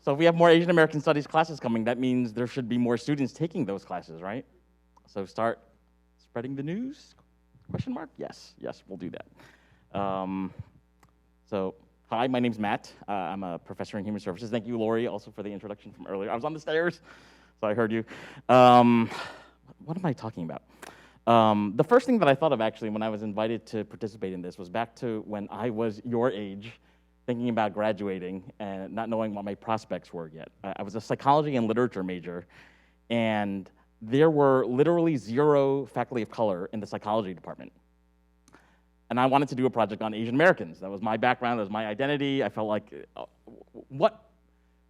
So if we have more Asian American Studies classes coming, that means there should be more students taking those classes, right? So start spreading the news? Question mark? Yes, we'll do that. So hi, my name's Matt. I'm a professor in human services. Thank you, Lori, also for the introduction from earlier. I was on the stairs, so I heard you. What am I talking about? The first thing that I thought of actually when I was invited to participate in this was back to when I was your age, thinking about graduating and not knowing what my prospects were yet. I was a psychology and literature major, and there were literally 0 faculty of color in the psychology department. And I wanted to do a project on Asian Americans. That was my background, that was my identity. I felt like, what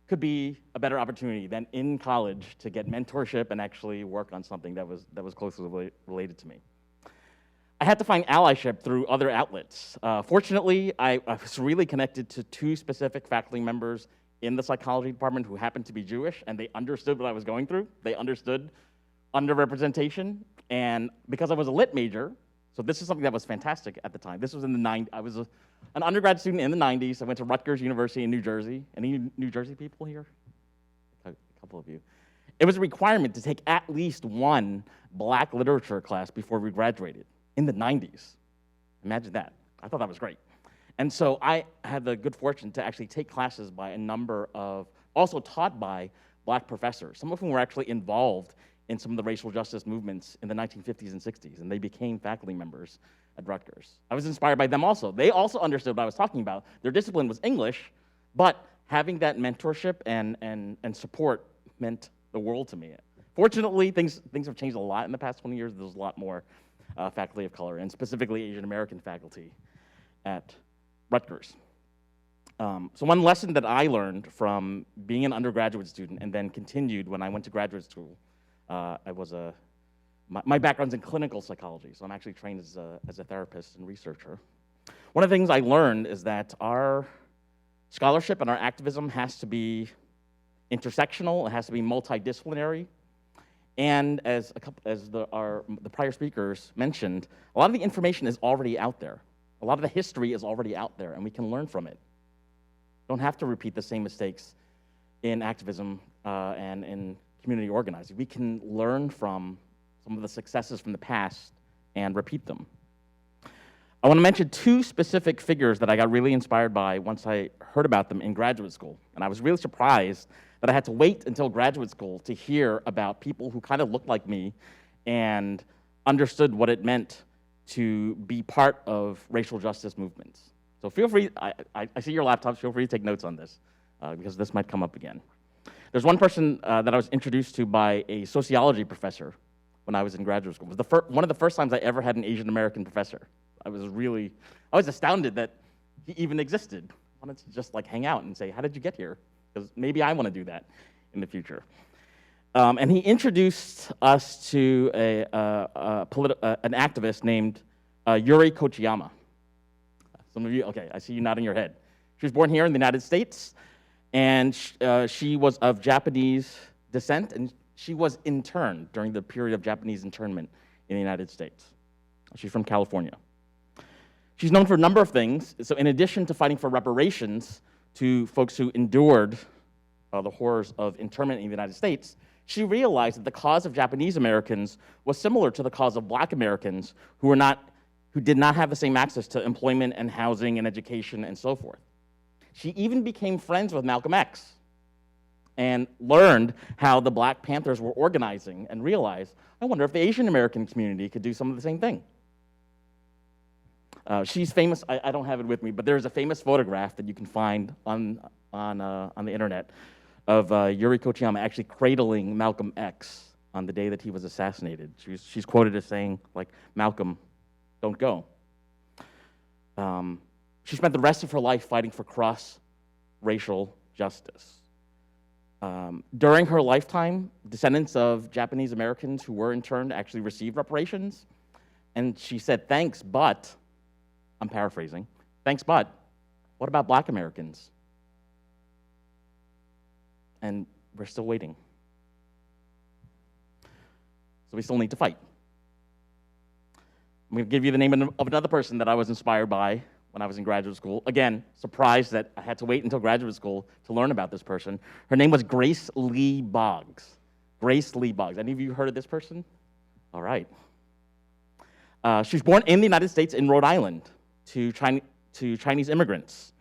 could be a better opportunity than in college to get mentorship and actually work on something that was closely related to me. I had to find allyship through other outlets. Fortunately, I was really connected to 2 specific faculty members in the psychology department who happened to be Jewish, and they understood what I was going through. They understood underrepresentation, and because I was a lit major, so this is something that was fantastic at the time. This was in the 90s. I was an undergrad student in the 90s. I went to Rutgers University in New Jersey. Any New Jersey people here? A couple of you. It was a requirement to take at least 1 black literature class before we graduated in the 90s. Imagine that. I thought that was great. And so I had the good fortune to actually take classes by a number of, also taught by black professors, some of whom were actually involved in some of the racial justice movements in the 1950s and 60s, and they became faculty members at Rutgers. I was inspired by them also. They also understood what I was talking about. Their discipline was English, but having that mentorship and support meant the world to me. Fortunately, things have changed a lot in the past 20 years. There's a lot more faculty of color, and specifically Asian American faculty at Rutgers. So one lesson that I learned from being an undergraduate student and then continued when I went to graduate school, my background's in clinical psychology, so I'm actually trained as a therapist and researcher. One of the things I learned is that our scholarship and our activism has to be intersectional, it has to be multidisciplinary, and as the prior speakers mentioned, a lot of the information is already out there. A lot of the history is already out there, and we can learn from it. Don't have to repeat the same mistakes in activism and in community organizing. We can learn from some of the successes from the past and repeat them. I want to mention two specific figures that I got really inspired by once I heard about them in graduate school. And I was really surprised that I had to wait until graduate school to hear about people who kind of looked like me and understood what it meant to be part of racial justice movements. So feel free, I see your laptops, feel free to take notes on this, because this might come up again. There's one person that I was introduced to by a sociology professor when I was in graduate school. It was one of the first times I ever had an Asian American professor. I was astounded that he even existed. I wanted to just like hang out and say, how did you get here? Because maybe I want to do that in the future. And he introduced us to an activist named Yuri Kochiyama. Some of you, okay, I see you nodding your head. She was born here in the United States, and she was of Japanese descent, and she was interned during the period of Japanese internment in the United States. She's from California. She's known for a number of things. So in addition to fighting for reparations to folks who endured the horrors of internment in the United States, she realized that the cause of Japanese Americans was similar to the cause of Black Americans who did not have the same access to employment and housing and education and so forth. She even became friends with Malcolm X and learned how the Black Panthers were organizing and realized, I wonder if the Asian American community could do some of the same thing. She's famous, I don't have it with me, but there's a famous photograph that you can find on the internet of Yuri Kochiyama actually cradling Malcolm X on the day that he was assassinated. She's quoted as saying, like, Malcolm, don't go. She spent the rest of her life fighting for cross-racial justice. During her lifetime, descendants of Japanese Americans who were interned actually received reparations. And she said, thanks, but, I'm paraphrasing, thanks, but, what about Black Americans? And we're still waiting. So we still need to fight. I'm going to give you the name of another person that I was inspired by when I was in graduate school. Again, surprised that I had to wait until graduate school to learn about this person. Her name was Grace Lee Boggs. Grace Lee Boggs. Any of you heard of this person? All right. She was born in the United States in Rhode Island to Chinese immigrants.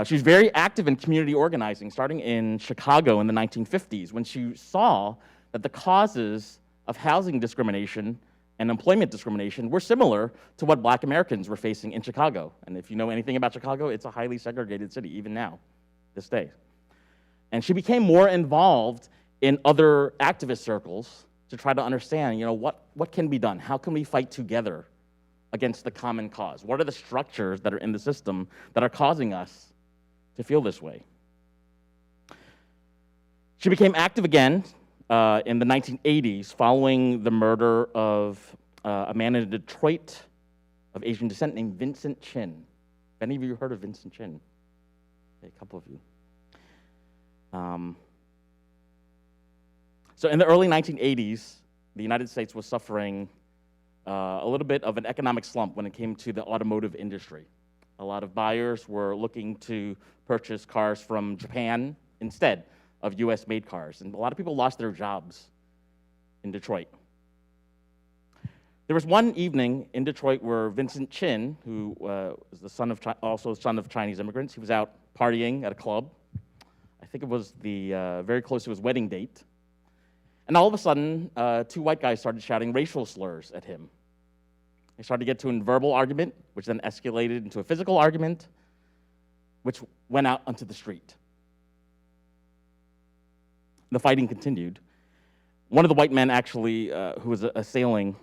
She was very active in community organizing, starting in Chicago in the 1950s, when she saw that the causes of housing discrimination and employment discrimination were similar to what Black Americans were facing in Chicago. And if you know anything about Chicago, it's a highly segregated city, even now, this day. And she became more involved in other activist circles to try to understand, what can be done? How can we fight together against the common cause? What are the structures that are in the system that are causing us to feel this way? She became active again in the 1980s following the murder of a man in Detroit of Asian descent named Vincent Chin. Have any of you heard of Vincent Chin? Okay, a couple of you. So in the early 1980s, the United States was suffering a little bit of an economic slump when it came to the automotive industry. A lot of buyers were looking to purchase cars from Japan instead of US-made cars, and a lot of people lost their jobs in Detroit. There was one evening in Detroit where Vincent Chin, who was the son of also son of Chinese immigrants, he was out partying at a club. I think it was very close to his wedding date. And all of a sudden, two white guys started shouting racial slurs at him. They started to get to a verbal argument, which then escalated into a physical argument, which went out onto the street. The fighting continued. One of the white men actually, who was assailing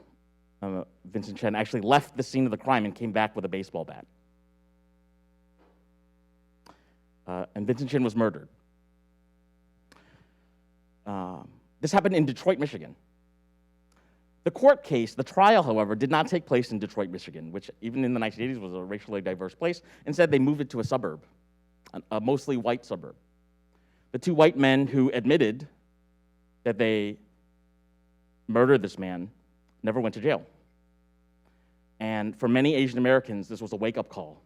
Vincent Chen, actually left the scene of the crime and came back with a baseball bat. And Vincent Chen was murdered. This happened in Detroit, Michigan. The court case, the trial, however, did not take place in Detroit, Michigan, which even in the 1980s was a racially diverse place. Instead, they moved it to a suburb, a mostly white suburb. The two white men who admitted that they murdered this man never went to jail. And for many Asian Americans, this was a wake-up call.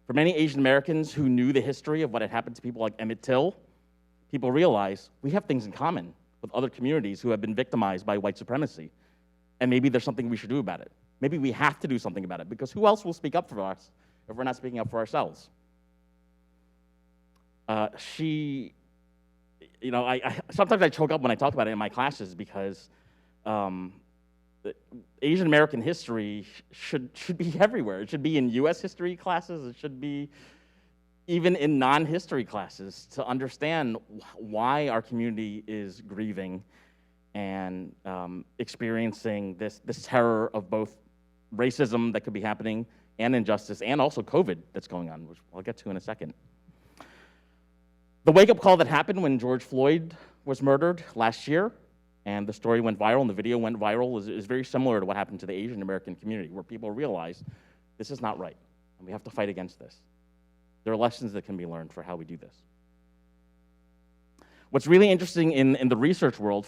For many Asian Americans who knew the history of what had happened to people like Emmett Till, people realized we have things in common with other communities who have been victimized by white supremacy. And maybe there's something we should do about it. Maybe we have to do something about it, because who else will speak up for us if we're not speaking up for ourselves? Sometimes I choke up when I talk about it in my classes, because Asian American history should be everywhere. It should be in US history classes. It should be even in non-history classes, to understand why our community is grieving and experiencing this terror of both racism that could be happening and injustice, and also COVID that's going on, which I'll get to in a second. The wake-up call that happened when George Floyd was murdered last year, and the story went viral and the video went viral, is very similar to what happened to the Asian American community, where people realized this is not right, and we have to fight against this. There are lessons that can be learned for how we do this. What's really interesting in the research world,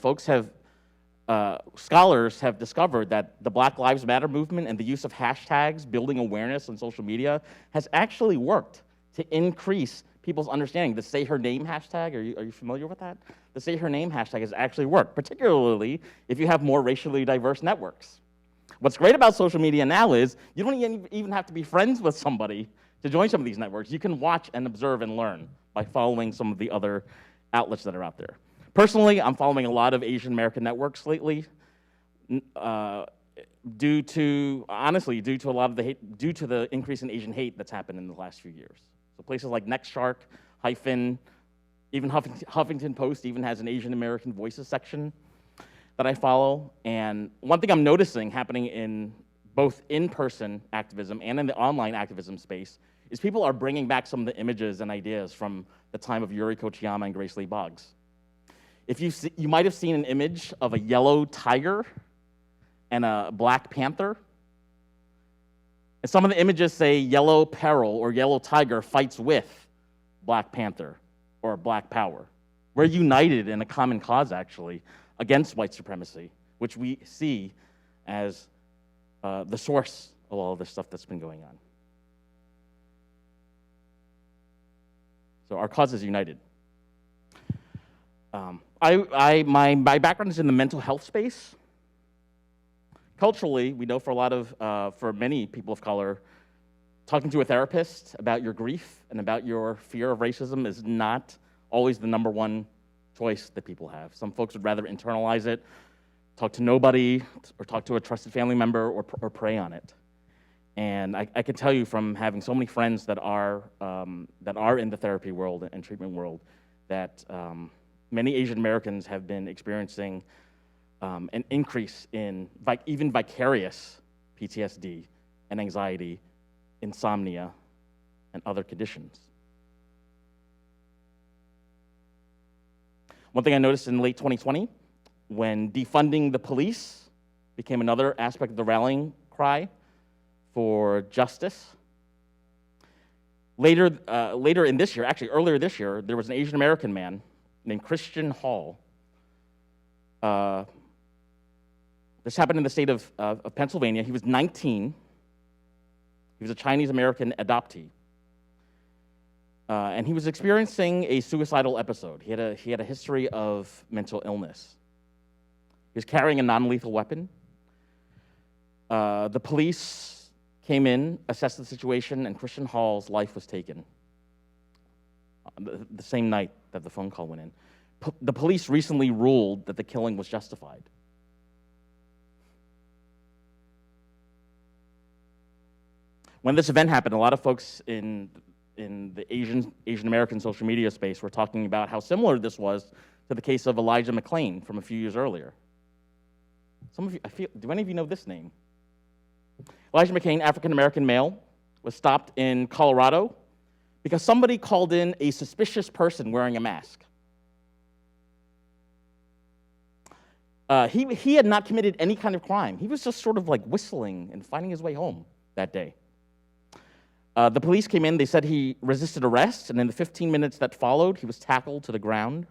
scholars have discovered that the Black Lives Matter movement and the use of hashtags, building awareness on social media, has actually worked to increase people's understanding. The Say Her Name hashtag, are you familiar with that? The Say Her Name hashtag has actually worked, particularly if you have more racially diverse networks. What's great about social media now is you don't even have to be friends with somebody to join some of these networks. You can watch and observe and learn by following some of the other outlets that are out there. Personally, I'm following a lot of Asian American networks lately, due to the increase in Asian hate that's happened in the last few years. So places like NextShark, even Huffington Post even has an Asian American Voices section that I follow. And one thing I'm noticing happening in both in-person activism and in the online activism space is people are bringing back some of the images and ideas from the time of Yuri Kochiyama and Grace Lee Boggs. You might have seen an image of a yellow tiger and a black panther. And some of the images say yellow peril or yellow tiger fights with Black Panther or Black Power. We're united in a common cause, actually, against white supremacy, which we see as the source of all of this stuff that's been going on. So our cause is united. My background is in the mental health space. Culturally, we know for many people of color, talking to a therapist about your grief and about your fear of racism is not always the number one choice that people have. Some folks would rather internalize it, talk to nobody, or talk to a trusted family member, or pray on it. And I can tell you from having so many friends that are in the therapy world and treatment world that many Asian Americans have been experiencing an increase in even vicarious PTSD and anxiety, insomnia, and other conditions. One thing I noticed in late 2020, when defunding the police became another aspect of the rallying cry for justice. Later in this year, actually earlier this year, there was an Asian American man named Christian Hall. This happened in the state of Pennsylvania. He was 19. He was a Chinese American adoptee. And he was experiencing a suicidal episode. He had a history of mental illness. He was carrying a non-lethal weapon. The police came in, assessed the situation, and Christian Hall's life was taken the same night that the phone call went in. The police recently ruled that the killing was justified. When this event happened, a lot of folks in the Asian American social media space were talking about how similar this was to the case of Elijah McClain from a few years earlier. Some of you, do any of you know this name? Elijah McClain, African-American male, was stopped in Colorado because somebody called in a suspicious person wearing a mask. He had not committed any kind of crime. He was just sort of like whistling and finding his way home that day. The police came in, they said he resisted arrest, and in the 15 minutes that followed, he was tackled to the ground.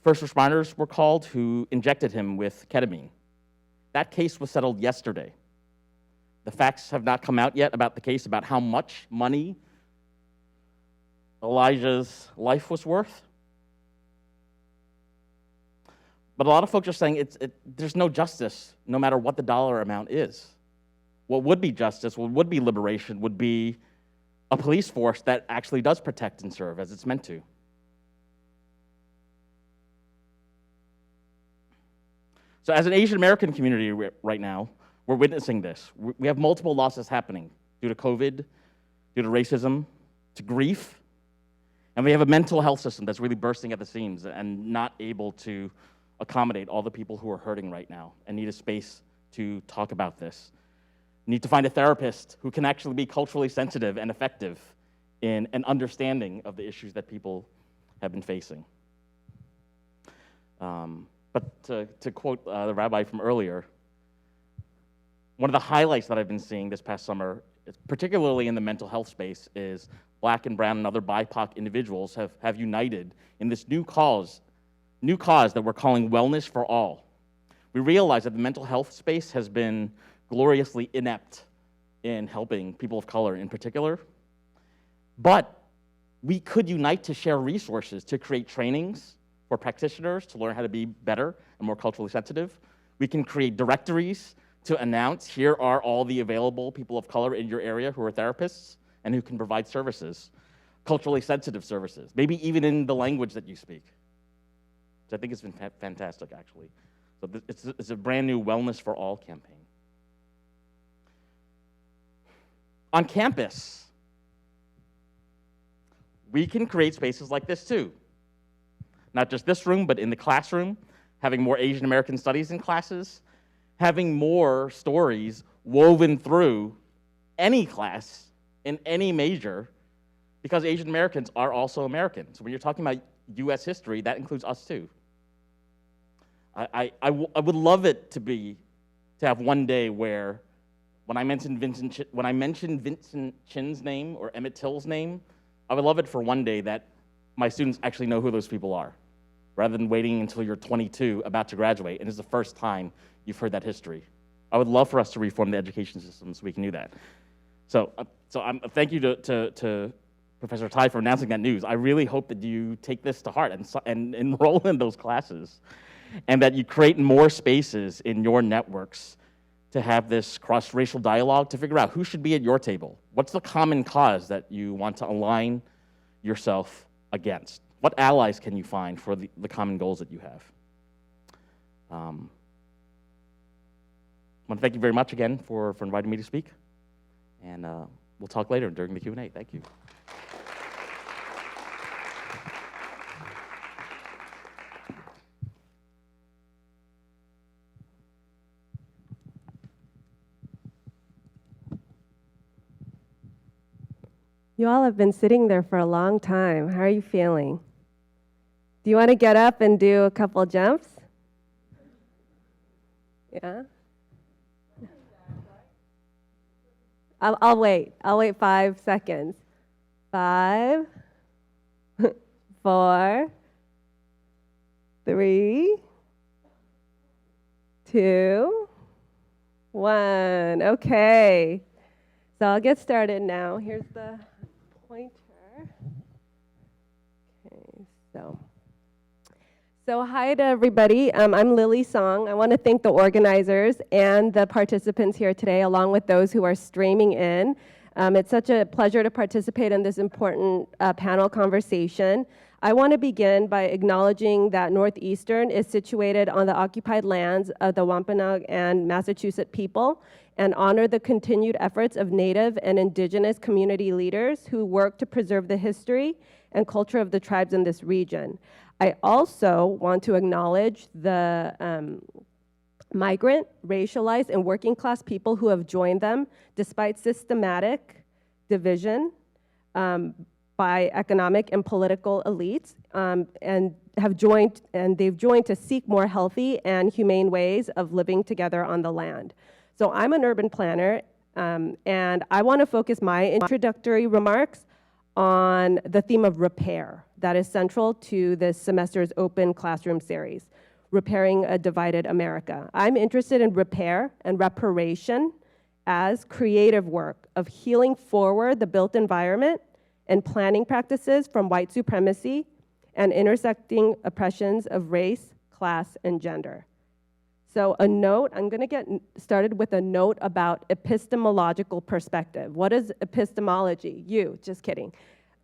First responders were called who injected him with ketamine. That case was settled yesterday. The facts have not come out yet about the case, about how much money Elijah's life was worth. But a lot of folks are saying there's no justice, no matter what the dollar amount is. What would be justice, what would be liberation, would be a police force that actually does protect and serve as it's meant to. So as an Asian American community right now, we're witnessing this. We have multiple losses happening due to COVID, due to racism, to grief, and we have a mental health system that's really bursting at the seams and not able to accommodate all the people who are hurting right now and need a space to talk about this. Need to find a therapist who can actually be culturally sensitive and effective in an understanding of the issues that people have been facing. But to quote the rabbi from earlier, one of the highlights that I've been seeing this past summer, particularly in the mental health space, is Black and brown and other BIPOC individuals have united in this new cause that we're calling Wellness for All. We realize that the mental health space has been gloriously inept in helping people of color in particular. But we could unite to share resources, to create trainings for practitioners to learn how to be better and more culturally sensitive. We can create directories to announce, here are all the available people of color in your area who are therapists and who can provide services, culturally sensitive services, maybe even in the language that you speak, which I think has been fantastic, actually. So it's a brand new Wellness for All campaign. On campus, we can create spaces like this too. Not just this room, but in the classroom, having more Asian American studies in classes, having more stories woven through any class in any major, because Asian Americans are also Americans. So when you're talking about US history, that includes us too. I would love it to have one day where when I mention Vincent Chin's name or Emmett Till's name, I would love it for one day that my students actually know who those people are, rather than waiting until you're 22, about to graduate, and it's the first time you've heard that history. I would love for us to reform the education system so we can do that. So thank you to Professor Tai for announcing that news. I really hope that you take this to heart and enroll in those classes, and that you create more spaces in your networks to have this cross-racial dialogue to figure out who should be at your table. What's the common cause that you want to align yourself against? What allies can you find for the common goals that you have? I want to thank you very much again for inviting me to speak, and we'll talk later during the Q&A. Thank you. You all have been sitting there for a long time. How are you feeling? Do you want to get up and do a couple jumps? Yeah? I'll wait. I'll wait 5 seconds. 5, 4, 3, 2, 1. Okay. So I'll get started now. Here's the pointer. Okay, So hi to everybody. I'm Lily Song. I want to thank the organizers and the participants here today, along with those who are streaming in. It's such a pleasure to participate in this important panel conversation. I want to begin by acknowledging that Northeastern is situated on the occupied lands of the Wampanoag and Massachusetts people, and honor the continued efforts of Native and Indigenous community leaders who work to preserve the history and culture of the tribes in this region. I also want to acknowledge the migrant, racialized, and working class people who have joined them despite systematic division by economic and political elites, and they've joined to seek more healthy and humane ways of living together on the land. So I'm an urban planner, and I want to focus my introductory remarks on the theme of repair that is central to this semester's open classroom series, Repairing a Divided America. I'm interested in repair and reparation as creative work of healing forward the built environment and planning practices from white supremacy and intersecting oppressions of race, class, and gender. So a note, I'm going to get started with a note about epistemological perspective. What is epistemology? Just kidding.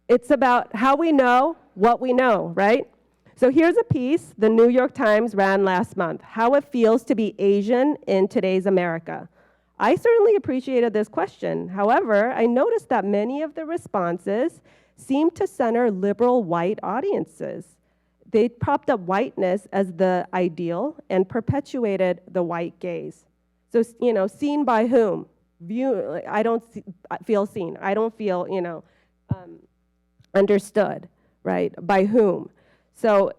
It's about how we know what we know, right? So here's a piece the New York Times ran last month, How It Feels to Be Asian in Today's America. I certainly appreciated this question. However, I noticed that many of the responses seemed to center liberal white audiences. They propped up whiteness as the ideal and perpetuated the white gaze. So, seen by whom? I don't feel seen. I don't feel, understood, right? By whom? So,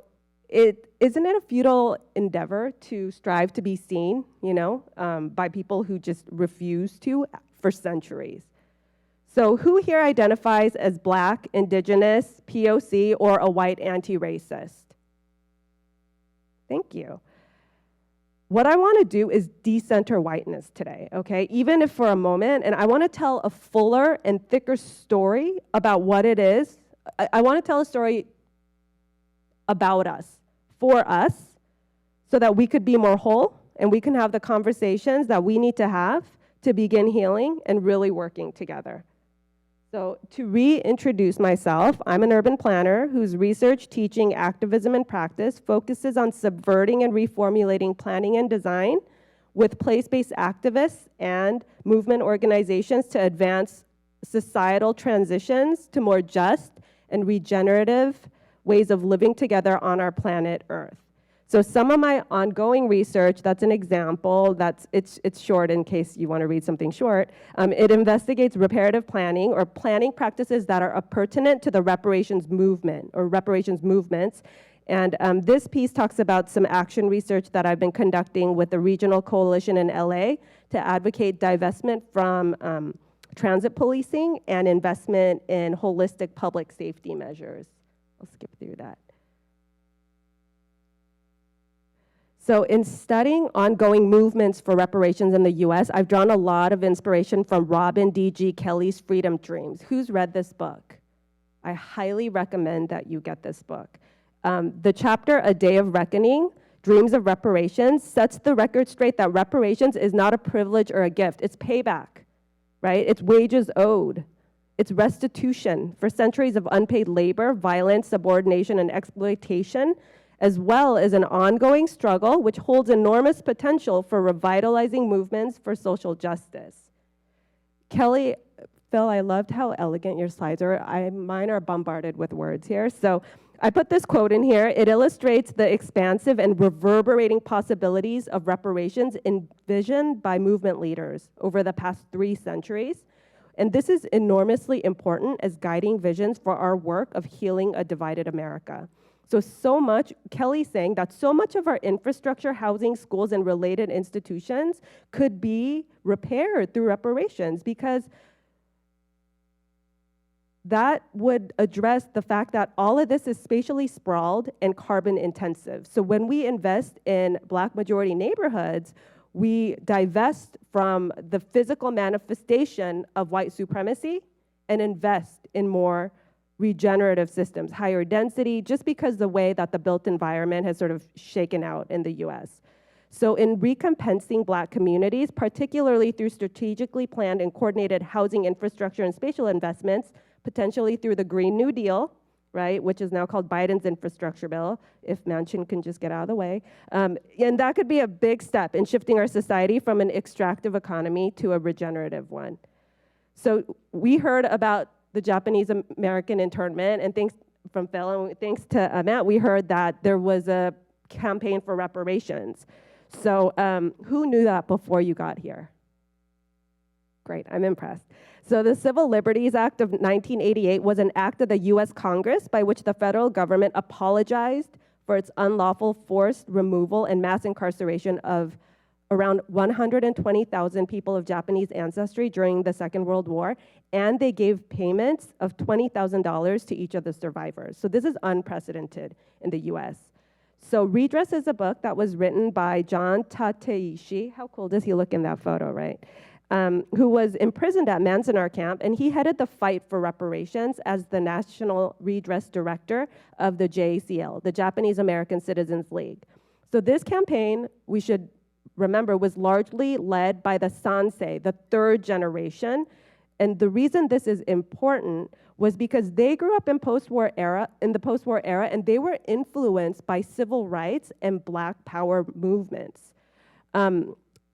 isn't it a futile endeavor to strive to be seen, by people who just refuse to for centuries? So who here identifies as Black, Indigenous, POC, or a white anti-racist? Thank you. What I want to do is decenter whiteness today, okay? Even if for a moment, and I want to tell a fuller and thicker story about what it is. I want to tell a story about us, for us, so that we could be more whole and we can have the conversations that we need to have to begin healing and really working together. So to reintroduce myself, I'm an urban planner whose research, teaching, activism, and practice focuses on subverting and reformulating planning and design with place-based activists and movement organizations to advance societal transitions to more just and regenerative ways of living together on our planet Earth. So some of my ongoing research, that's an example, it's short in case you want to read something short. It investigates reparative planning or planning practices that are pertinent to the reparations movement or reparations movements. And this piece talks about some action research that I've been conducting with the regional coalition in LA to advocate divestment from transit policing and investment in holistic public safety measures. I'll skip through that. So in studying ongoing movements for reparations in the US, I've drawn a lot of inspiration from Robin D.G. Kelley's Freedom Dreams. Who's read this book? I highly recommend that you get this book. The chapter, A Day of Reckoning, Dreams of Reparations, sets the record straight that reparations is not a privilege or a gift. It's payback, right? It's wages owed. It's restitution for centuries of unpaid labor, violence, subordination, and exploitation, as well as an ongoing struggle which holds enormous potential for revitalizing movements for social justice. Kelly, Phil, I loved how elegant your slides are. Mine are bombarded with words here. So I put this quote in here. It illustrates the expansive and reverberating possibilities of reparations envisioned by movement leaders over the past 3 centuries. And this is enormously important as guiding visions for our work of healing a divided America. So much, Kelly's saying that so much of our infrastructure, housing, schools, and related institutions could be repaired through reparations because that would address the fact that all of this is spatially sprawled and carbon intensive. So when we invest in Black majority neighborhoods, we divest from the physical manifestation of white supremacy and invest in more regenerative systems, higher density, just because the way that the built environment has sort of shaken out in the US. So in recompensing Black communities, particularly through strategically planned and coordinated housing infrastructure and spatial investments, potentially through the Green New Deal, right, which is now called Biden's infrastructure bill, if Manchin can just get out of the way. And that could be a big step in shifting our society from an extractive economy to a regenerative one. So we heard about the Japanese American internment, and thanks from Phil, and thanks to Matt, we heard that there was a campaign for reparations. So who knew that before you got here? Great, I'm impressed. So the Civil Liberties Act of 1988 was an act of the US Congress by which the federal government apologized for its unlawful forced removal and mass incarceration of around 120,000 people of Japanese ancestry during the Second World War, and they gave payments of $20,000 to each of the survivors. So this is unprecedented in the US. So Redress is a book that was written by John Tateishi. How cool does he look in that photo, right? Who was imprisoned at Manzanar camp, and he headed the fight for reparations as the National Redress Director of the JACL, the Japanese American Citizens League. So this campaign, we should remember, was largely led by the Sansei, the third generation. And the reason this is important was because they grew up in the post-war era, and they were influenced by civil rights and Black power movements.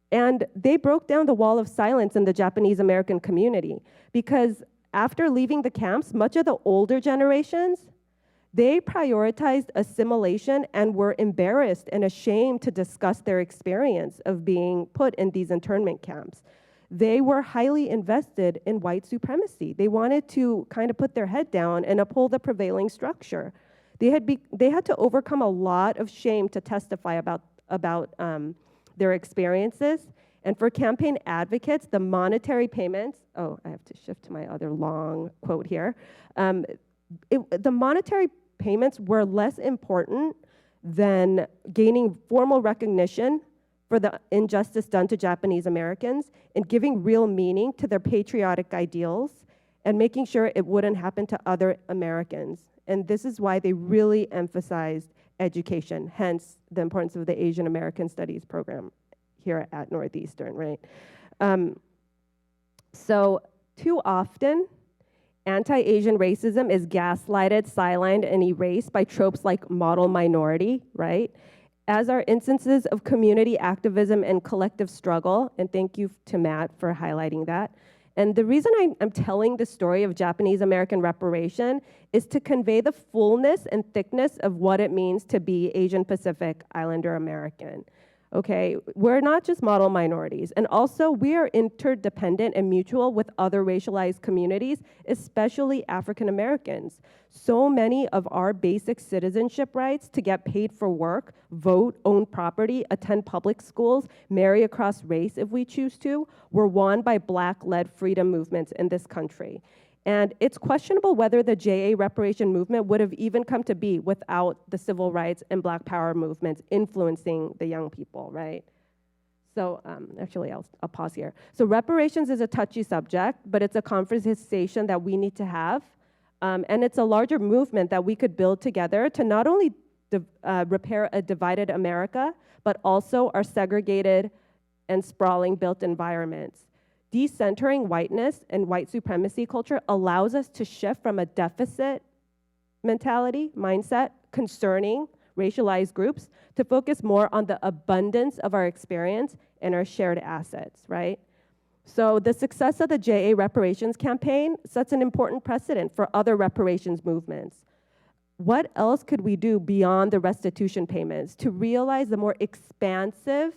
And they broke down the wall of silence in the Japanese American community, because after leaving the camps, much of the older generations, they prioritized assimilation and were embarrassed and ashamed to discuss their experience of being put in these internment camps. They were highly invested in white supremacy. They wanted to kind of put their head down and uphold the prevailing structure. They had to overcome a lot of shame to testify about their experiences. And for campaign advocates, the monetary payments, oh, I have to shift to my other long quote here. The monetary payments were less important than gaining formal recognition for the injustice done to Japanese Americans and giving real meaning to their patriotic ideals and making sure it wouldn't happen to other Americans. And this is why they really emphasized education, hence the importance of the Asian American Studies program here at Northeastern, right? So too often, anti-Asian racism is gaslighted, sidelined, and erased by tropes like model minority, right? As are instances of community activism and collective struggle, and thank you to Matt for highlighting that. And the reason I'm telling the story of Japanese American reparation is to convey the fullness and thickness of what it means to be Asian Pacific Islander American. Okay, we're not just model minorities, and also we are interdependent and mutual with other racialized communities, especially African Americans. So many of our basic citizenship rights to get paid for work, vote, own property, attend public schools, marry across race if we choose to, were won by Black-led freedom movements in this country. And it's questionable whether the JA reparation movement would have even come to be without the civil rights and Black power movements influencing the young people, right? So actually, I'll pause here. So reparations is a touchy subject, but it's a conversation that we need to have. And it's a larger movement that we could build together to not only repair a divided America, but also our segregated and sprawling built environments. Decentering whiteness and white supremacy culture allows us to shift from a deficit mindset concerning racialized groups to focus more on the abundance of our experience and our shared assets, right? So the success of the JA reparations campaign sets an important precedent for other reparations movements. What else could we do beyond the restitution payments to realize the more expansive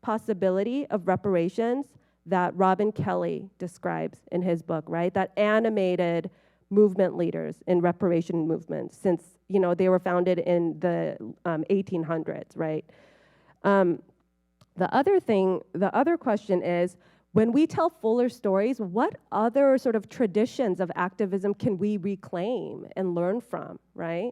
possibility of reparations that Robin Kelley describes in his book, right? That animated movement leaders in reparation movements since, they were founded in the 1800s, right? The other question is, when we tell fuller stories, what other sort of traditions of activism can we reclaim and learn from, right?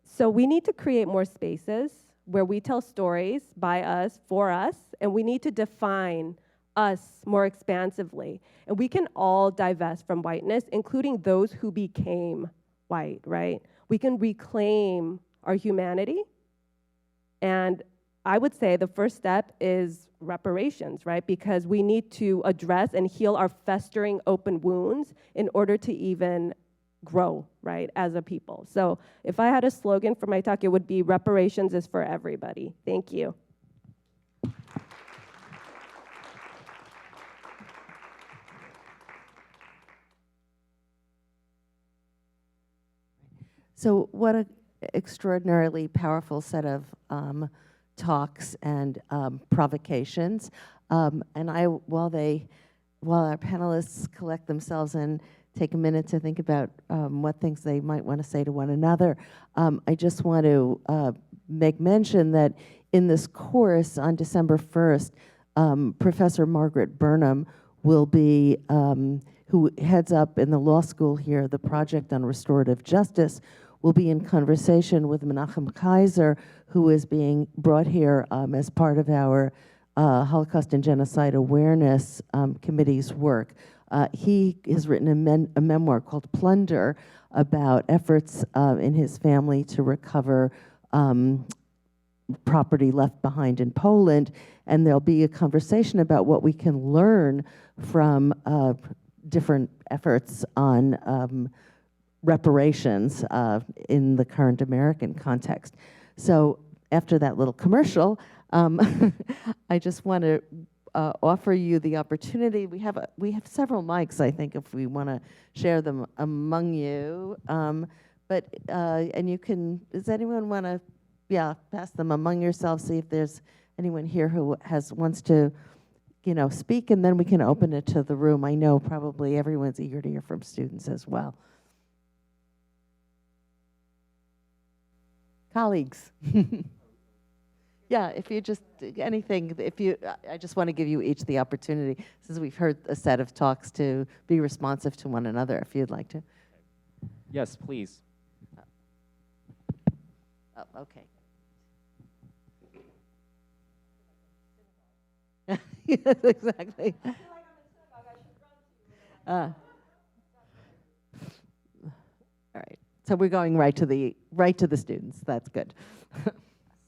So we need to create more spaces where we tell stories by us, for us, and we need to define us more expansively. And we can all divest from whiteness, including those who became white, right? We can reclaim our humanity. And I would say the first step is reparations, right? Because we need to address and heal our festering open wounds in order to even grow, right, as a people. So if I had a slogan for my talk, it would be reparations is for everybody. Thank you. So what an extraordinarily powerful set of talks and provocations. And while our panelists collect themselves and take a minute to think about what things they might want to say to one another, I just want to make mention that in this course on December 1st, Professor Margaret Burnham will be, who heads up in the law school here, the Project on Restorative Justice, will be in conversation with Menachem Kaiser, who is being brought here as part of our Holocaust and Genocide Awareness Committee's work. He has written a memoir called Plunder about efforts in his family to recover property left behind in Poland, and there'll be a conversation about what we can learn from different efforts on reparations in the current American context. So after that little commercial, I just want to offer you the opportunity. We have several mics, I think, if we want to share them among you. And you can, does anyone want to, pass them among yourselves, see if there's anyone here who wants to, speak, and then we can open it to the room. I know probably everyone's eager to hear from students as well. Colleagues. Yeah, if you just, anything, I just want to give you each the opportunity, since we've heard a set of talks, to be responsive to one another, if you'd like to. Yes, please. Oh, okay. Yes, exactly. I feel like I'm in synagogue. I should run to you. All right. So we're going right to the students. That's good.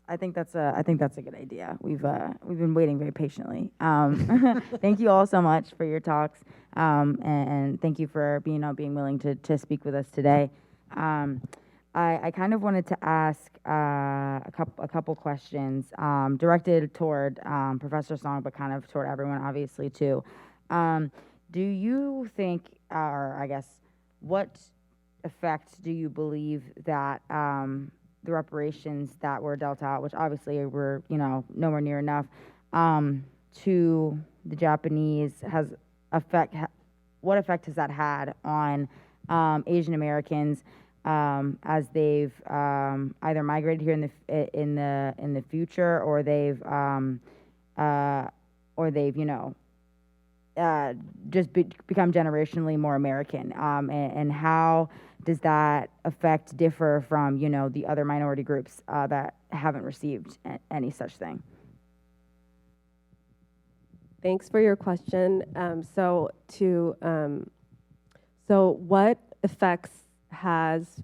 I think that's a good idea. We've been waiting very patiently. Thank you all so much for your talks, and thank you for being willing to speak with us today. I kind of wanted to ask a couple questions directed toward Professor Song, but kind of toward everyone, obviously too. Do you think, or I guess, what effect do you believe that the reparations that were dealt out, which obviously were nowhere near enough, to the Japanese, what effect has that had on Asian Americans as they've either migrated here in the future, or they've just become generationally more American, and how does that effect differ from the other minority groups that haven't received any such thing? Thanks for your question. So what effects has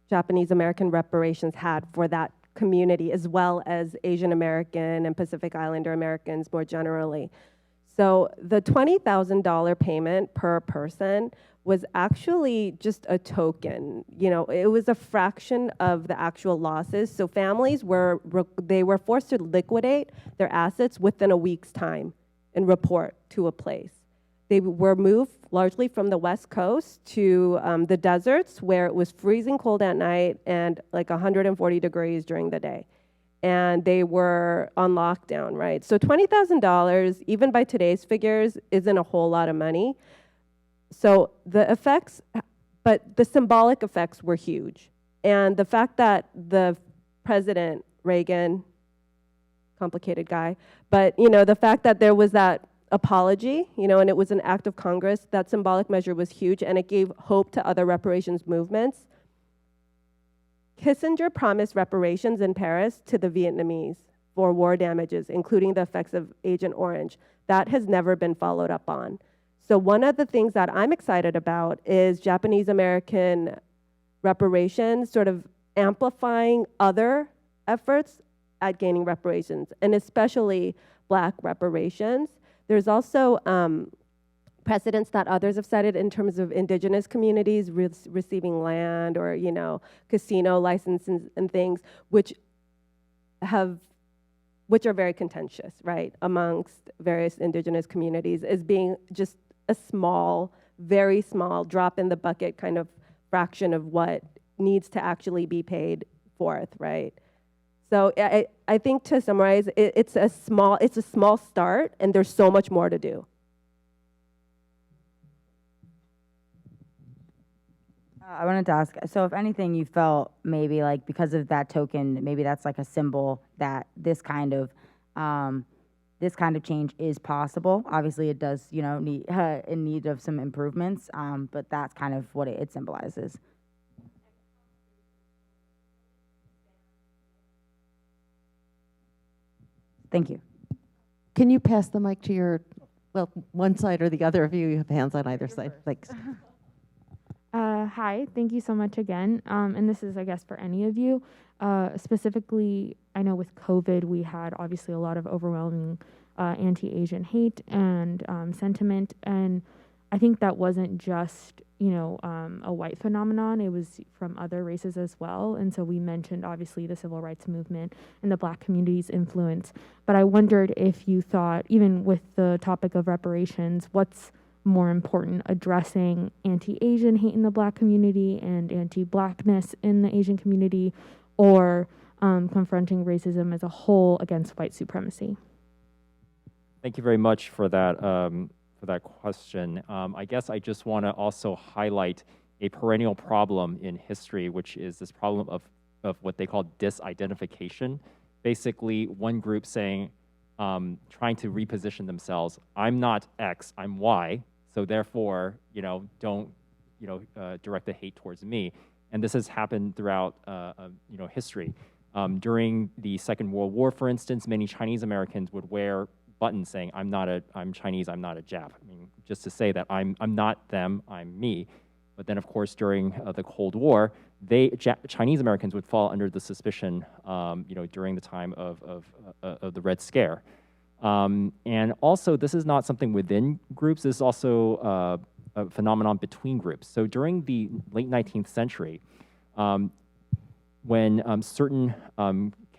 Japanese American reparations had for that community, as well as Asian American and Pacific Islander Americans more generally? So the $20,000 payment per person was actually just a token. It was a fraction of the actual losses. So families were forced to liquidate their assets within a week's time and report to a place. They were moved largely from the West Coast to the deserts, where it was freezing cold at night and like 140 degrees during the day. And they were on lockdown, right? So $20,000, even by today's figures, isn't a whole lot of money. So the effects, but the symbolic effects were huge. And the fact that the President, Reagan, complicated guy, but the fact that there was that apology, and it was an act of Congress, that symbolic measure was huge, and it gave hope to other reparations movements. Kissinger promised reparations in Paris to the Vietnamese for war damages, including the effects of Agent Orange. That has never been followed up on. So one of the things that I'm excited about is Japanese American reparations, sort of amplifying other efforts at gaining reparations, and especially Black reparations. There's also precedents that others have cited in terms of indigenous communities receiving land or, casino licenses and things, which are very contentious, right, amongst various indigenous communities, as being just a small, very small drop in the bucket kind of fraction of what needs to actually be paid forth, right? So I think, to summarize, it's a small start, and there's so much more to do. I wanted to ask, so if anything, you felt maybe like because of that token, maybe that's like a symbol that this kind of change is possible. Obviously, it does, need in need of some improvements, but that's kind of what it symbolizes. Thank you. Can you pass the mic to one side or the other of you? You have hands on either side. Thanks. Hi, thank you so much again. And this is, I guess, for any of you. Specifically, I know with COVID, we had obviously a lot of overwhelming anti-Asian hate and sentiment. And I think that wasn't just, a white phenomenon. It was from other races as well. And so we mentioned, obviously, the civil rights movement and the Black community's influence. But I wondered if you thought, even with the topic of reparations, what's more important, addressing anti-Asian hate in the Black community and anti-Blackness in the Asian community, or confronting racism as a whole against white supremacy? Thank you very much for that question. I guess I just want to also highlight a perennial problem in history, which is this problem of what they call disidentification. Basically, one group saying, trying to reposition themselves, I'm not X, I'm Y, so therefore, don't, direct the hate towards me. And this has happened throughout, history. During the Second World War, for instance, many Chinese Americans would wear buttons saying, I'm Chinese, I'm not a Jap. I mean, just to say that I'm not them, I'm me. But then, of course, during the Cold War, Chinese Americans would fall under the suspicion, during the time of the Red Scare. And also, this is not something within groups. This is also a phenomenon between groups. So during the late 19th century, when certain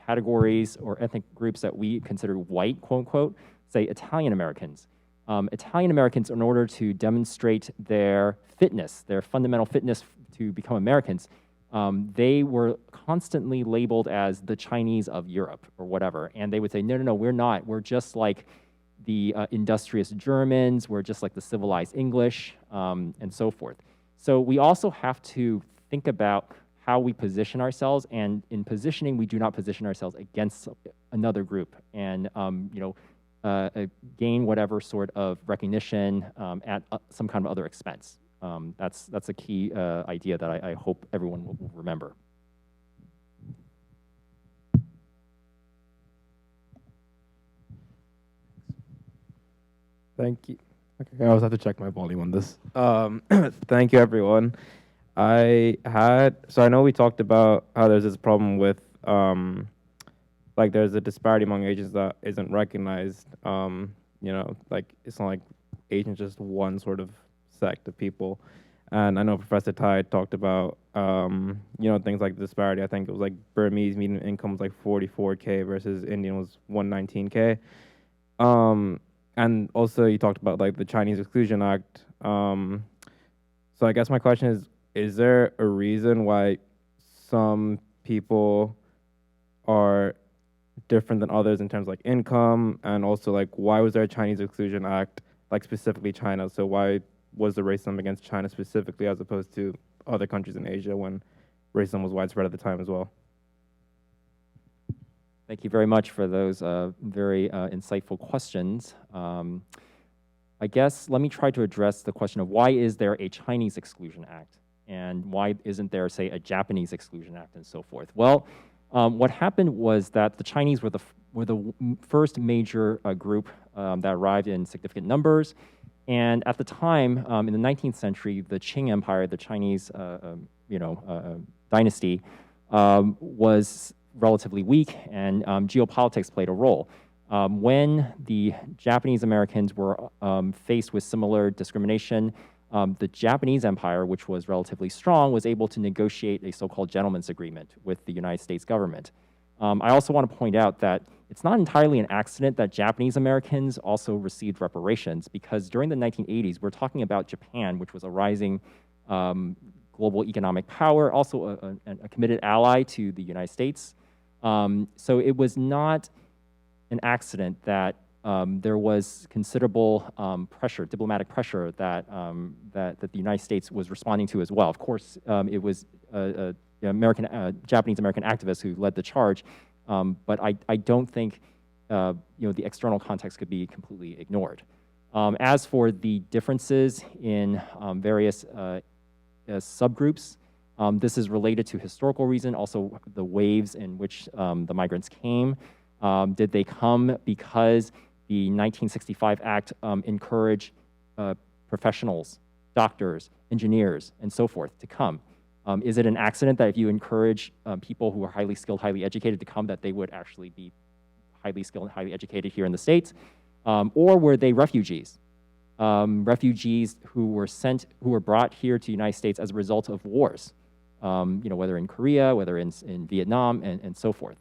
categories or ethnic groups that we consider white, quote unquote, say Italian Americans, in order to demonstrate their fitness, their fundamental fitness to become Americans, they were constantly labeled as the Chinese of Europe or whatever. And they would say, no, we're not. We're just like the industrious Germans. We're just like the civilized English, and so forth. So we also have to think about how we position ourselves. And in positioning, we do not position ourselves against another group and gain whatever sort of recognition at some kind of other expense. That's a key idea that I hope everyone will remember. Thank you. Okay, I always have to check my volume on this. Thank you, everyone. I know we talked about how there's this problem with, there's a disparity among Asians that isn't recognized. It's not like Asians just one sort of sect of people. And I know Professor Tai talked about, things like disparity. I think it was like Burmese median income was like 44K versus Indian was 119K. And also you talked about like the Chinese Exclusion Act. So I guess my question is there a reason why some people are different than others in terms of like income, and also like why was there a Chinese Exclusion Act, like specifically China? So why was the racism against China specifically as opposed to other countries in Asia when racism was widespread at the time as well? Thank you very much for those very insightful questions. I guess let me try to address the question of why is there a Chinese Exclusion Act and why isn't there, say, a Japanese Exclusion Act and so forth? Well, what happened was that the Chinese were the first major group that arrived in significant numbers. And at the time, in the 19th century, the Qing Empire, the Chinese dynasty, was relatively weak, and geopolitics played a role. When the Japanese Americans were faced with similar discrimination, the Japanese Empire, which was relatively strong, was able to negotiate a so-called gentleman's agreement with the United States government. I also want to point out that it's not entirely an accident that Japanese Americans also received reparations, because during the 1980s, we're talking about Japan, which was a rising global economic power, also a committed ally to the United States. So it was not an accident that there was considerable pressure, diplomatic pressure that the United States was responding to as well. Of course, it was Japanese-American activists who led the charge, but I don't think the external context could be completely ignored. As for the differences in various subgroups, this is related to historical reason, also the waves in which the migrants came. Did they come because the 1965 Act encouraged professionals, doctors, engineers, and so forth to come? Is it an accident that if you encourage people who are highly skilled, highly educated to come, that they would actually be highly skilled and highly educated here in the States? Or were they refugees? Refugees who were brought here to the United States as a result of wars, whether in Korea, whether in Vietnam, and so forth.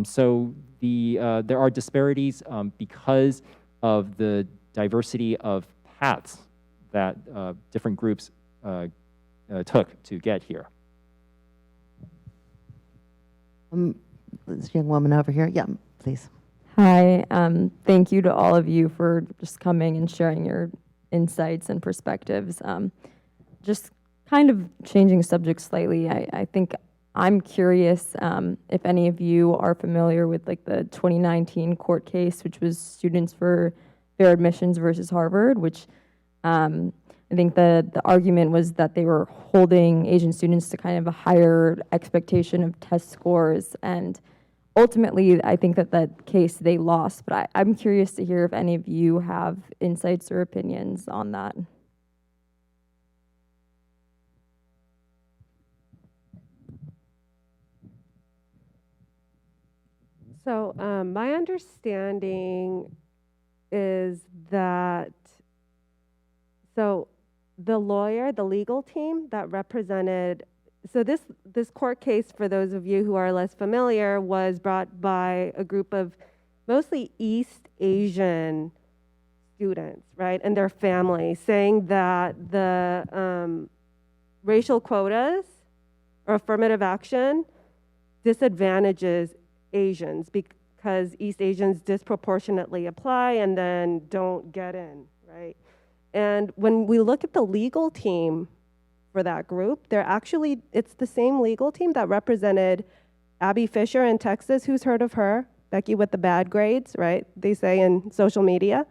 So there are disparities because of the diversity of paths that different groups took to get here. This young woman over here. Yeah, please. Hi, thank you to all of you for just coming and sharing your insights and perspectives. Just kind of changing subjects slightly, I think I'm curious if any of you are familiar with like the 2019 court case, which was Students for Fair Admissions versus Harvard, which I think the argument was that they were holding Asian students to kind of a higher expectation of test scores, and ultimately, I think that case they lost, but I'm curious to hear if any of you have insights or opinions on that. So my understanding is that, so the legal team that represented, so this court case, for those of you who are less familiar, was brought by a group of mostly East Asian students, right, and their families, saying that the racial quotas or affirmative action disadvantages Asians because East Asians disproportionately apply and then don't get in, right? And when we look at the legal team for that group, it's the same legal team that represented Abby Fisher in Texas. Who's heard of her? Becky with the bad grades, right? They say in social media.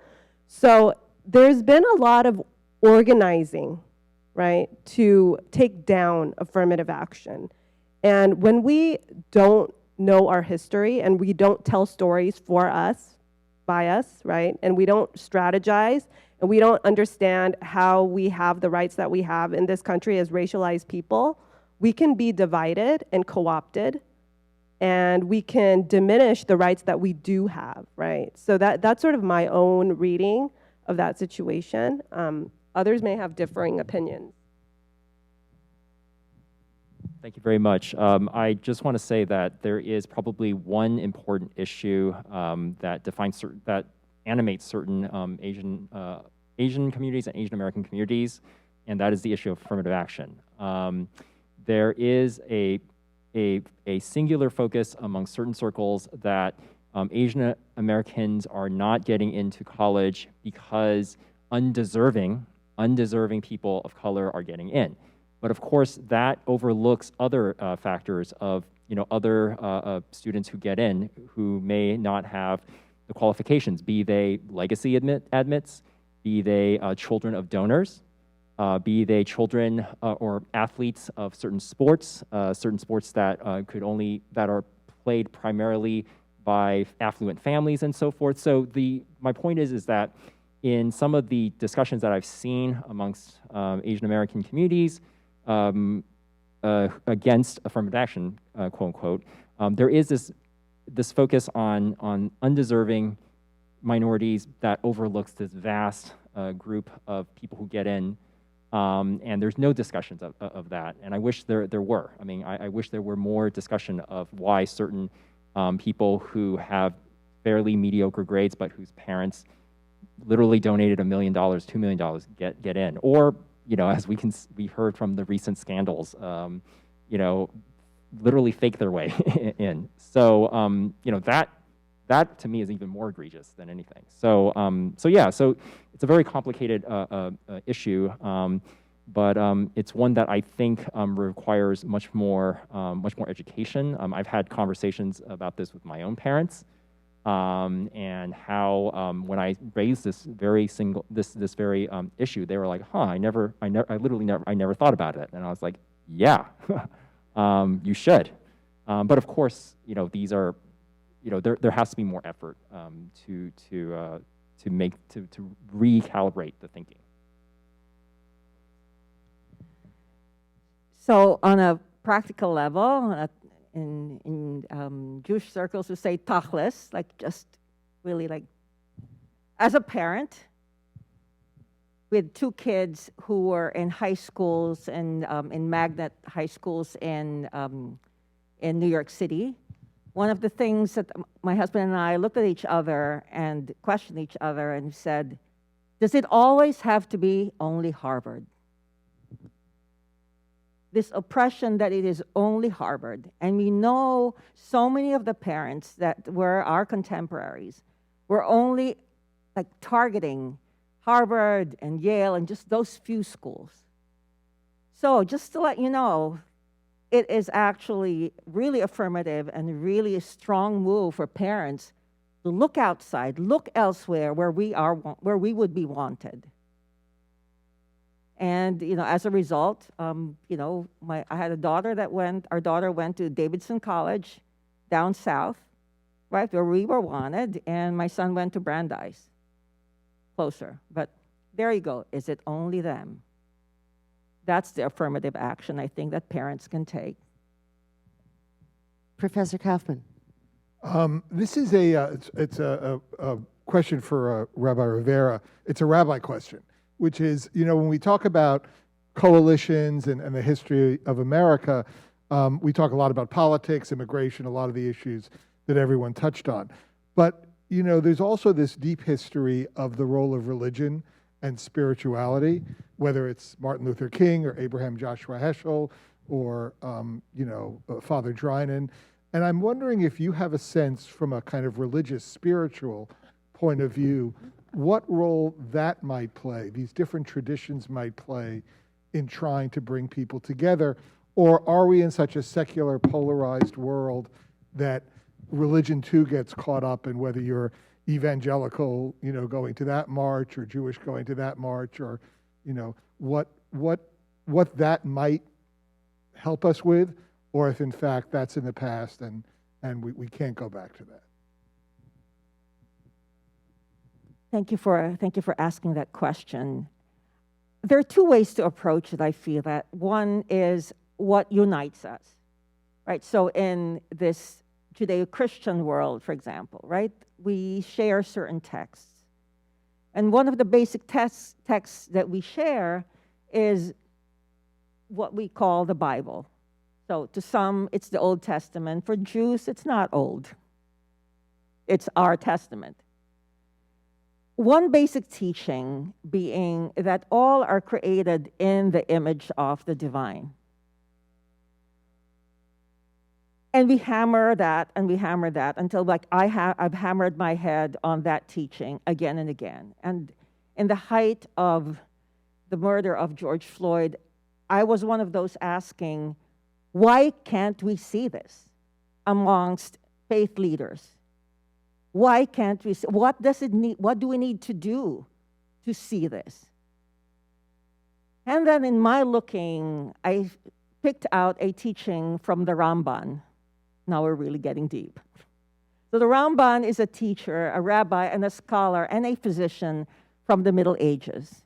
So there's been a lot of organizing, right, to take down affirmative action. And when we don't know our history and we don't tell stories for us, by us, right, and we don't strategize, and we don't understand how we have the rights that we have in this country as racialized people, we can be divided and co-opted, and we can diminish the rights that we do have, right? So that's sort of my own reading of that situation. Others may have differing opinions. Thank you very much. I just want to say that there is probably one important issue that animates certain Asian communities and Asian American communities, and that is the issue of affirmative action. There is a singular focus among certain circles that Asian Americans are not getting into college because undeserving people of color are getting in. But of course, that overlooks other factors of other students who get in who may not have the qualifications, be they legacy admits, be they children of donors, be they children or athletes of certain sports that that are played primarily by affluent families and so forth. So my point is that in some of the discussions that I've seen amongst Asian American communities against affirmative action, quote unquote, there is this focus on undeserving minorities that overlooks this vast group of people who get in, and there's no discussions of that. And I wish there were. I mean, I wish there were more discussion of why certain people who have fairly mediocre grades but whose parents literally donated $1 million, $2 million get in, or as we heard from the recent scandals, literally fake their way in. So that to me is even more egregious than anything. So so it's a very complicated issue, but it's one that I think requires much more education. I've had conversations about this with my own parents, and how when I raised this very issue, they were like, "Huh, I never thought about it," and I was like, "Yeah, you should." But of course, these are, there has to be more effort to recalibrate the thinking. So on a practical level, in Jewish circles we say tachlis, like just really like, as a parent with 2 kids who were in high schools and in magnet high schools in New York City, one of the things that my husband and I looked at each other and questioned each other and said, does it always have to be only Harvard? This oppression that it is only Harvard. And we know so many of the parents that were our contemporaries were only like targeting Harvard and Yale and just those few schools. So just to let you know, it is actually really affirmative and really a strong move for parents to look outside, look elsewhere where we would be wanted. And as a result, I had a daughter our daughter went to Davidson College down south, right, where we were wanted, and my son went to Brandeis, closer. But there you go. Is it only them? That's the affirmative action I think that parents can Professor Kaufman. This is a question for Rabbi Rivera. It's a rabbi question, which is, when we talk about coalitions and the history of America, we talk a lot about politics, immigration, a lot of the issues that everyone touched on. But, there's also this deep history of the role of religion and spirituality, whether it's Martin Luther King or Abraham Joshua Heschel or, Father Drinan. And I'm wondering if you have a sense from a kind of religious, spiritual point of view, what role that might play, these different traditions might play in trying to bring people together, or are we in such a secular, polarized world that religion too gets caught up in whether you're evangelical, going to that march, or Jewish going to that march, or, what that might help us with, or if in fact that's in the past and we can't go back to that. Thank you for asking that question. There are 2 ways to approach it, I feel that. One is what unites us, right? So in this Judeo-Christian world, for example, right, we share certain texts. And one of the basic texts that we share is what we call the Bible. So to some, it's the Old Testament. For Jews, it's not old. It's our testament. One basic teaching being that all are created in the image of the divine. And we hammer that and we hammer that until I've hammered my head on that teaching again and again. And in the height of the murder of George Floyd, I was one of those asking, why can't we see this amongst faith leaders? Why can't we see? What do we need to do to see this? And then in my looking, I picked out a teaching from the Ramban. Now we're really getting deep. So the Ramban is a teacher, a rabbi, and a scholar, and a physician from the Middle Ages.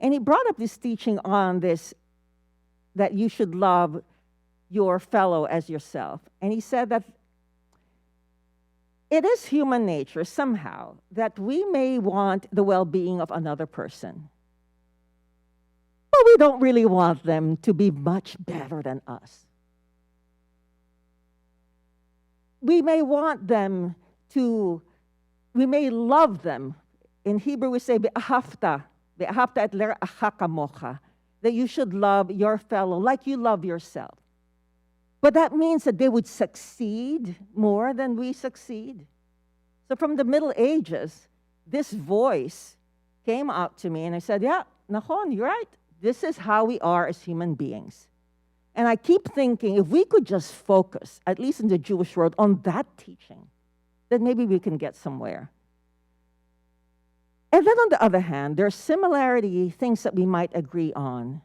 And he brought up this teaching on this, that you should love your fellow as yourself. And he said that it is human nature somehow that we may want the well-being of another person, but we don't really want them to be much better than us. We may want them to, we may love them. In Hebrew we say, be'ahavta et l'ra'acha kamocha, that you should love your fellow like you love yourself. But that means that they would succeed more than we succeed. So from the Middle Ages, this voice came out to me and I said, yeah, Nahon, you're right. This is how we are as human beings. And I keep thinking, if we could just focus, at least in the Jewish world, on that teaching, then maybe we can get somewhere. And then on the other hand, there are similarity, things that we might agree on.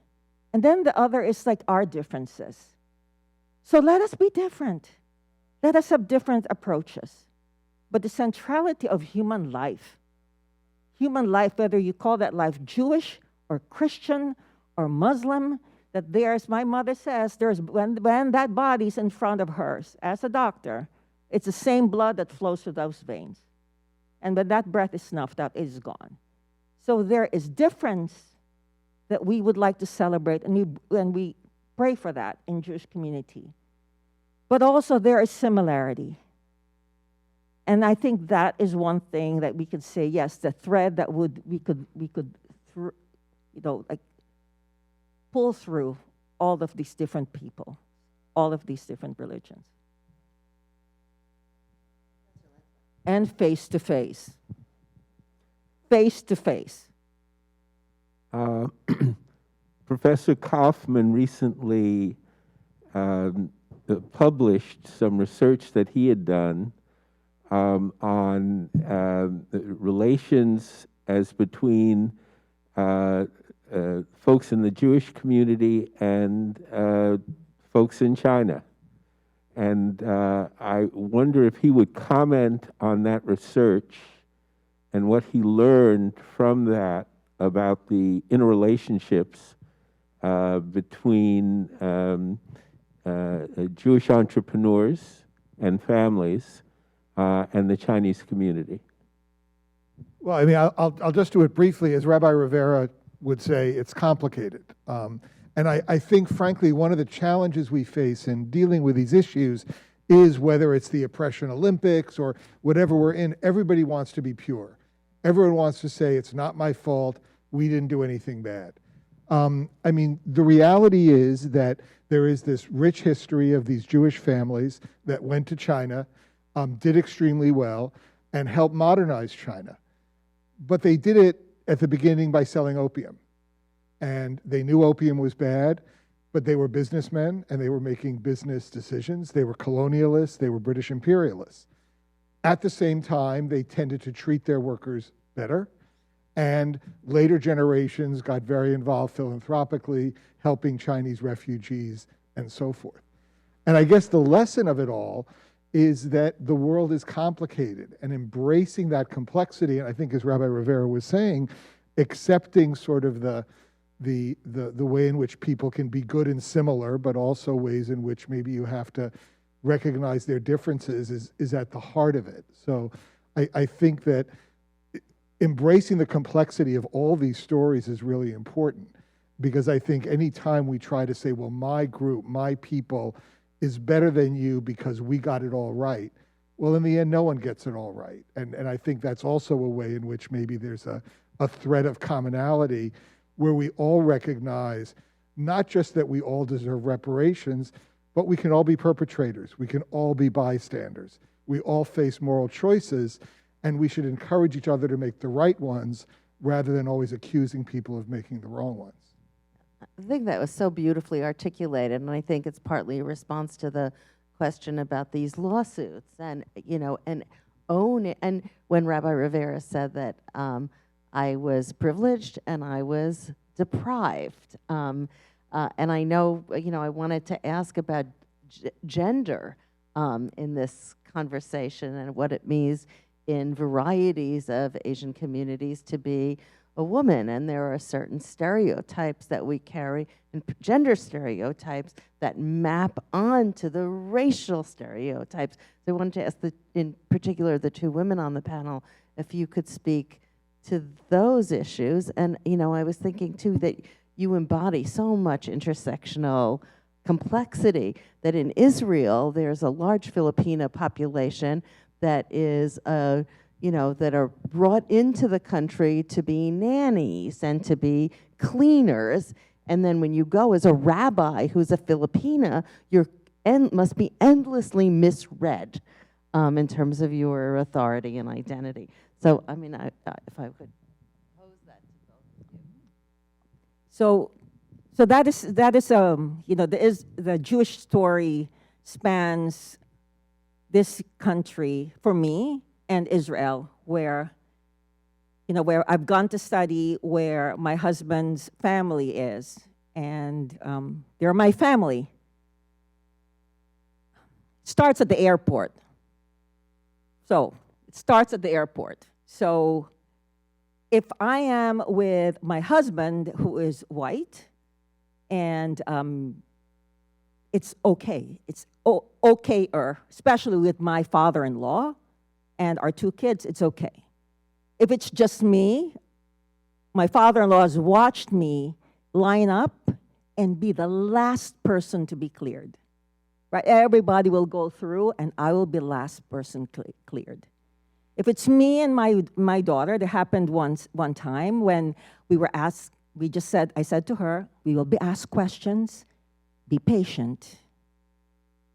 And then the other is like our differences. So let us be different. Let us have different approaches. But the centrality of human life, whether you call that life Jewish or Christian or Muslim, that there's, my mother says, there's when that body's in front of hers, as a doctor, it's the same blood that flows through those veins. And when that breath is snuffed out, it is gone. So there is difference that we would like to celebrate, and we pray for that in Jewish community. But also there is similarity. And I think that is one thing that we could say, yes, the thread that we could pull through all of these different people, all of these different religions. And face to face. Face to face. Professor Kaufman recently published some research that he had done on relations as between folks in the Jewish community and folks in China. And I wonder if he would comment on that research and what he learned from that about the interrelationships between Jewish entrepreneurs and families and the Chinese community. Well, I mean, I'll just do it briefly. As Rabbi Rivera would say, it's complicated. And I think, frankly, one of the challenges we face in dealing with these issues is whether it's the oppression Olympics or whatever we're in, everybody wants to be pure. Everyone wants to say, it's not my fault, we didn't do anything bad. I mean, the reality is that there is this rich history of these Jewish families that went to China, did extremely well, and helped modernize China. But they did it at the beginning by selling opium. And they knew opium was bad, but they were businessmen and they were making business decisions. They were colonialists, they were British imperialists. At the same time, they tended to treat their workers better. And later generations got very involved philanthropically, helping Chinese refugees and so forth. And I guess the lesson of it all is that the world is complicated, and embracing that complexity, and I think as Rabbi Rivera was saying, accepting sort of the way in which people can be good and similar, but also ways in which maybe you have to recognize their differences is at the heart of it. So I think that embracing the complexity of all these stories is really important, because I think any time we try to say, well, my group, my people is better than you because we got it all right, well, in the end, no one gets it all right. And I think that's also a way in which maybe there's a thread of commonality where we all recognize not just that we all deserve reparations, but we can all be perpetrators. We can all be bystanders. We all face moral choices, and we should encourage each other to make the right ones rather than always accusing people of making the wrong ones. I think that was so beautifully articulated, and I think it's partly a response to the question about these lawsuits, and and own it. And when Rabbi Rivera said that I was privileged and I was deprived, and I know I wanted to ask about gender in this conversation and what it means in varieties of Asian communities to be a woman, and there are certain stereotypes that we carry, and gender stereotypes that map onto the racial stereotypes. So I wanted to ask, in particular, the two women on the panel, if you could speak to those issues. And I was thinking too that you embody so much intersectional complexity, that in Israel there's a large Filipino population that is that are brought into the country to be nannies and to be cleaners. And then when you go as a rabbi who's a Filipina, must be endlessly misread in terms of your authority and identity. So, if I could pose that to both of you. So that is the Jewish story spans this country for me and Israel, where I've gone to study where my husband's family is, and they're my family. Starts at the airport. So it starts at the airport. So if I am with my husband, who is white, and it's okay. It's okayer, especially with my father-in-law and our two kids, it's okay. If it's just me, my father-in-law has watched me line up and be the last person to be cleared. Right? Everybody will go through, and I will be the last person cleared. If it's me and my daughter, that happened one time when we were asked, I said to her, we will be asked questions, be patient.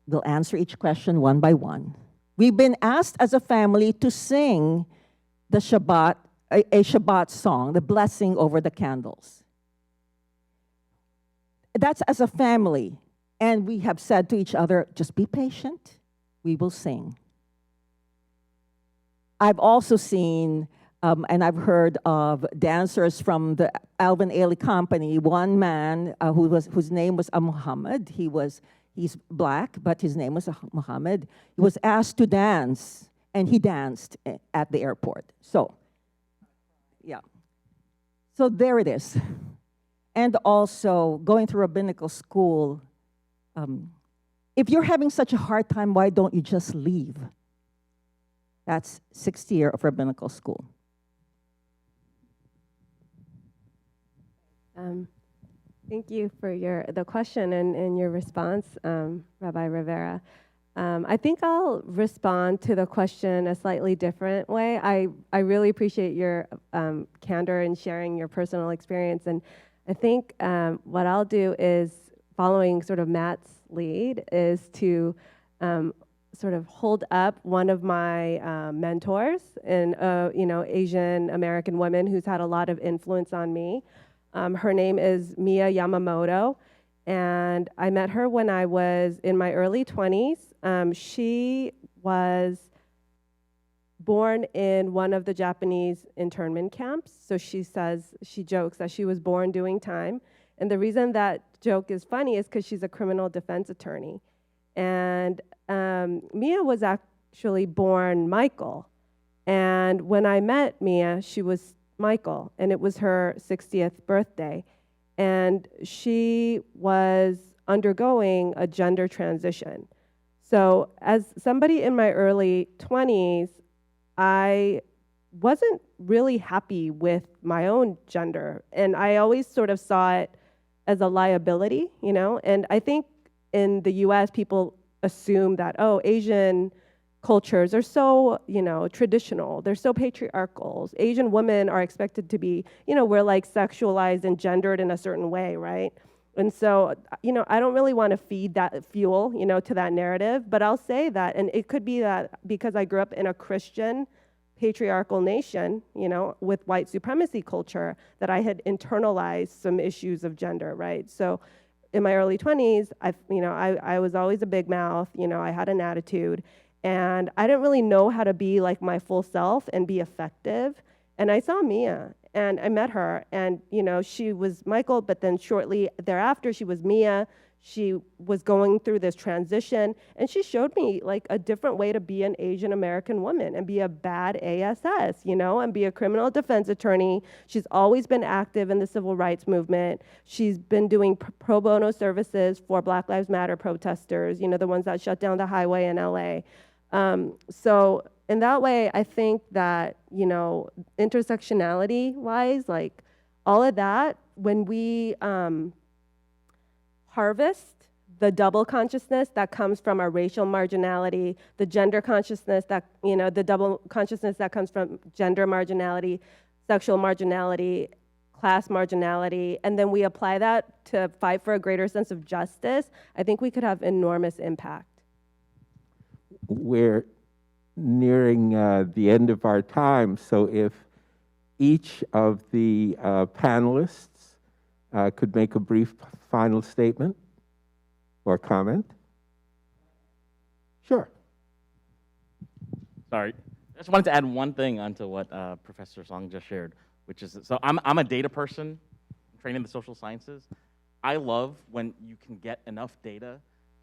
We'll answer each question one by one. We've been asked as a family to sing the Shabbat, a Shabbat song, the blessing over the candles. That's as a family. And we have said to each other, just be patient, we will sing. I've also seen, and I've heard of dancers from the Alvin Ailey Company, one man whose name was Muhammad. He's black, but his name was Muhammad. He was asked to dance, and he danced at the airport. So, yeah. So there it is. And also, going through rabbinical school, if you're having such a hard time, why don't you just leave? That's 6th year of rabbinical school. Thank you for the question and your response, Rabbi Rivera. I think I'll respond to the question a slightly different way. I really appreciate your candor in sharing your personal experience, and I think what I'll do is, following sort of Matt's lead, is to sort of hold up one of my mentors, and Asian American woman who's had a lot of influence on me. Her name is Mia Yamamoto, and I met her when I was in my early 20s. She was born in one of the Japanese internment camps. So she jokes that she was born doing time. And the reason that joke is funny is because she's a criminal defense attorney. And Mia was actually born Michael. And when I met Mia, she was Michael, and it was her 60th birthday. And she was undergoing a gender transition. So as somebody in my early 20s, I wasn't really happy with my own gender. And I always sort of saw it as a liability, And I think in the US, people assume that, Asian cultures are so, traditional. They're so patriarchal. Asian women are expected to be, we're like sexualized and gendered in a certain way, right? And so, I don't really want to feed that fuel, to that narrative, but I'll say that, and it could be that because I grew up in a Christian patriarchal nation, with white supremacy culture, that I had internalized some issues of gender, right? So in my early 20s, I was always a big mouth, I had an attitude, and I didn't really know how to be like my full self and be effective. And I saw Mia, and I met her, and she was Michael, but then shortly thereafter she was Mia. she was going through this transition, and she showed me like a different way to be an Asian American woman and be a bad ASS, you know, and be a criminal defense attorney. She's always been active in the civil rights movement. She's been doing pro bono services for Black Lives Matter protesters, you know, the ones that shut down the highway in LA. So in that way, I think that, you know, intersectionality wise, like all of that, when we harvest the double consciousness that comes from our racial marginality, the gender consciousness that, you know, the double consciousness that comes from gender marginality, sexual marginality, class marginality, and then we apply that to fight for a greater sense of justice, I think we could have enormous impact. We're nearing the end of our time, so if each of the panelists could make a brief final statement or comment. Sure. Sorry. I just wanted to add one thing onto what Professor Song just shared, which is, so I'm a data person, trained in the social sciences. I love when you can get enough data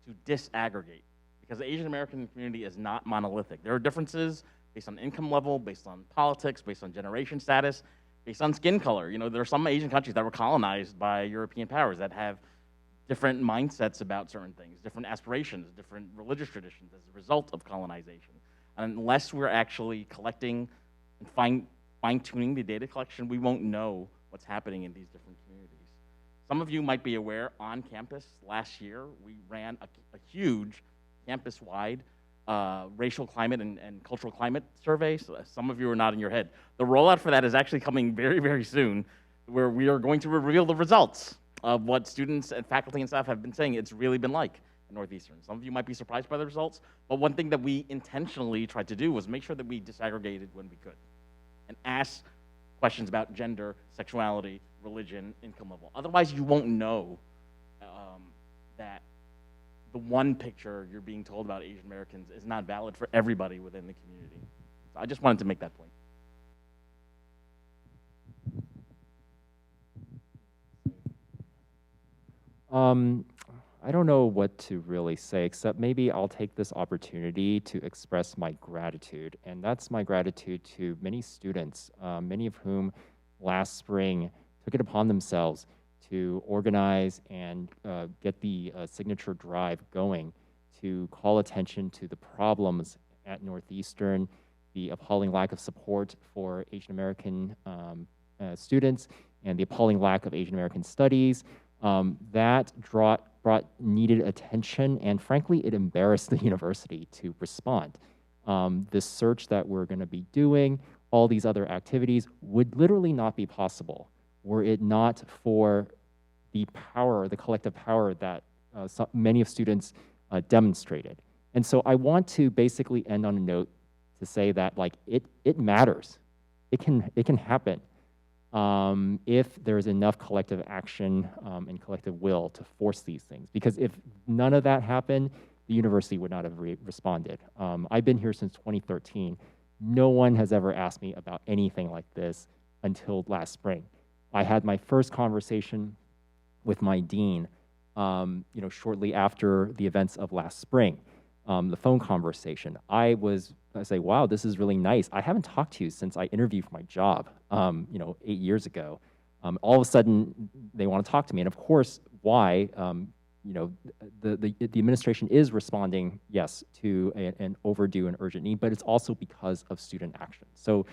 to disaggregate, because the Asian American community is not monolithic. There are differences based on income level, based on politics, based on generation status, based on skin color. You know, there are some Asian countries that were colonized by European powers that have different mindsets about certain things, different aspirations, different religious traditions as a result of colonization. And unless we're actually collecting and fine-tuning the data collection, we won't know what's happening in these different communities. Some of you might be aware, on campus last year, we ran a huge campus-wide racial climate and cultural climate survey. So some of you are nodding your head. The rollout for that is actually coming very, very soon, where we are going to reveal the results of what students and faculty and staff have been saying it's really been like at Northeastern. Some of you might be surprised by the results, but one thing that we intentionally tried to do was make sure that we disaggregated when we could and ask questions about gender, sexuality, religion, income level. Otherwise, you won't know that the one picture you're being told about Asian Americans is not valid for everybody within the community. So I just wanted to make that point. I don't know what to really say, except maybe I'll take this opportunity to express my gratitude. And that's my gratitude to many students, many of whom last spring took it upon themselves to organize and get the signature drive going to call attention to the problems at Northeastern, the appalling lack of support for Asian American students, and the appalling lack of Asian American studies. That brought needed attention, and frankly, it embarrassed the university to respond. This search that we're going to be doing, all these other activities, would literally not be possible were it not for the power, the collective power that many of students demonstrated. And so I want to basically end on a note to say that, like, it matters. It can happen. If there's enough collective action and collective will to force these things. Because if none of that happened, the university would not have responded. I've been here since 2013. No one has ever asked me about anything like this until last spring. I had my first conversation with my dean, shortly after the events of last spring. The phone conversation. I say, wow, this is really nice. I haven't talked to you since I interviewed for my job, 8 years ago. All of a sudden, they want to talk to me. And of course, why? The administration is responding, yes, to an overdue and urgent need, but it's also because of student action. So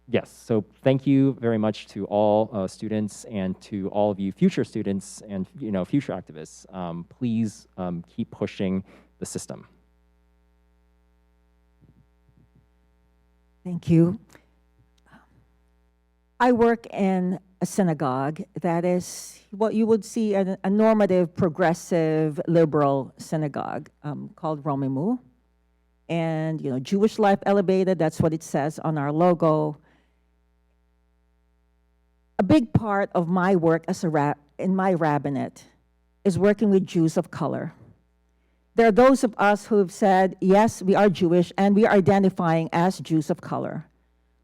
yes, so thank you very much to all students and to all of you future students and future activists. Please keep pushing the system. Thank you. I work in a synagogue that is what you would see a normative, progressive, liberal synagogue called Romimu. And, Jewish life elevated, that's what it says on our logo. A big part of my work as in my rabbinate is working with Jews of color. There are those of us who have said, yes, we are Jewish, and we are identifying as Jews of color.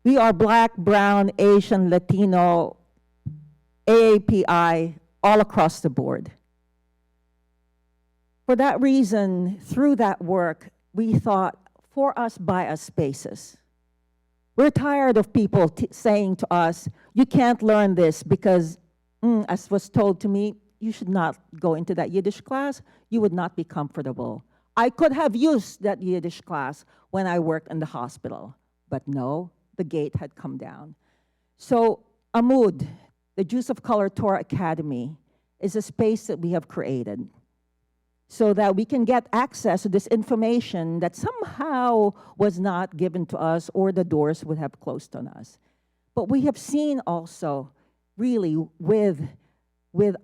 We are Black, Brown, Asian, Latino, AAPI, all across the board. For that reason, through that work, we thought, for us, by us spaces. We're tired of people saying to us, you can't learn this because, as was told to me, you should not go into that Yiddish class. You would not be comfortable. I could have used that Yiddish class when I worked in the hospital, but no, the gate had come down. So Amud, the Jews of Color Torah Academy, is a space that we have created so that we can get access to this information that somehow was not given to us or the doors would have closed on us. But we have seen also, really, with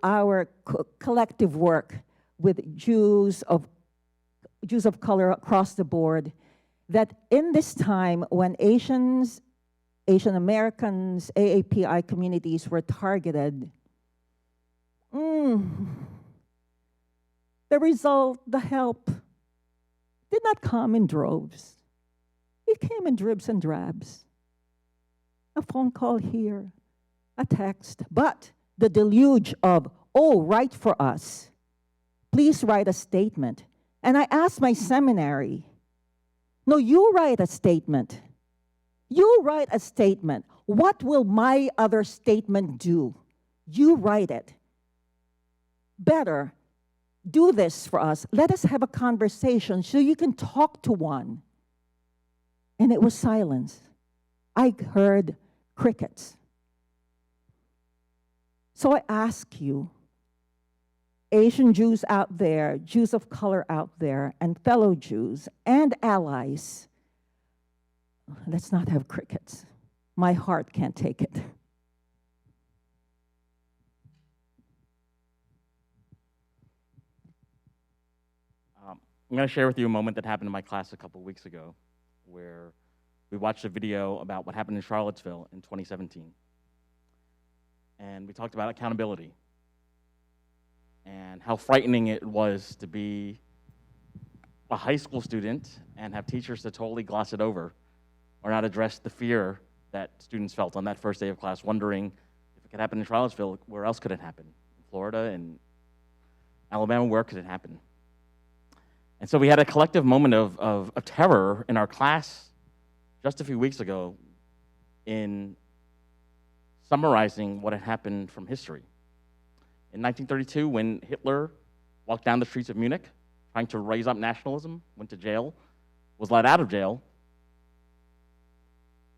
our collective work with Jews of color across the board, that in this time when Asian Americans, AAPI communities were targeted, the result, the help, did not come in droves. It came in dribs and drabs. A phone call here, a text, but the deluge of, oh, write for us. Please write a statement. And I asked my seminary, no, you write a statement. You write a statement. What will my other statement do? You write it. Better, do this for us. Let us have a conversation so you can talk to one. And it was silence. I heard crickets. So I ask you, Asian Jews out there, Jews of color out there, and fellow Jews and allies, let's not have crickets. My heart can't take it. I'm going to share with you a moment that happened in my class a couple weeks ago where we watched a video about what happened in Charlottesville in 2017. And we talked about accountability and how frightening it was to be a high school student and have teachers that totally gloss it over or not address the fear that students felt on that first day of class, wondering if it could happen in Charlottesville, where else could it happen? In Florida and Alabama, where could it happen? And so we had a collective moment of terror in our class just a few weeks ago in summarizing what had happened from history. In 1932, when Hitler walked down the streets of Munich trying to raise up nationalism, went to jail, was let out of jail,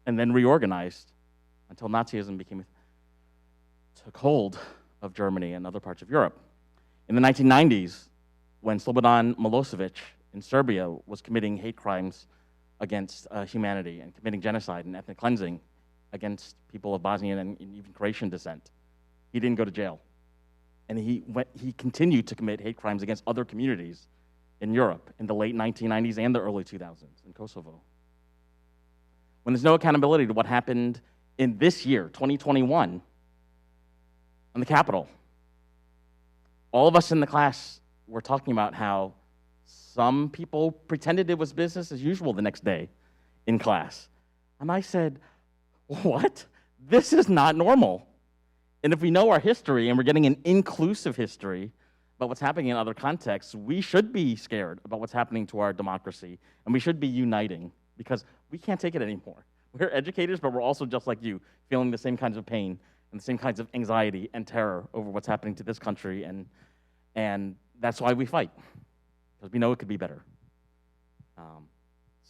and then reorganized until Nazism took hold of Germany and other parts of Europe. In the 1990s, when Slobodan Milosevic in Serbia was committing hate crimes against humanity and committing genocide and ethnic cleansing against people of Bosnian and even Croatian descent, he didn't go to jail. And he continued to commit hate crimes against other communities in Europe in the late 1990s and the early 2000s in Kosovo. When there's no accountability to what happened in this year, 2021, on the Capitol, all of us in the class were talking about how some people pretended it was business as usual the next day in class. And I said, what? This is not normal. And if we know our history and we're getting an inclusive history about what's happening in other contexts, we should be scared about what's happening to our democracy, and we should be uniting because we can't take it anymore. We're educators, but we're also just like you, feeling the same kinds of pain and the same kinds of anxiety and terror over what's happening to this country, and that's why we fight, because we know it could be better.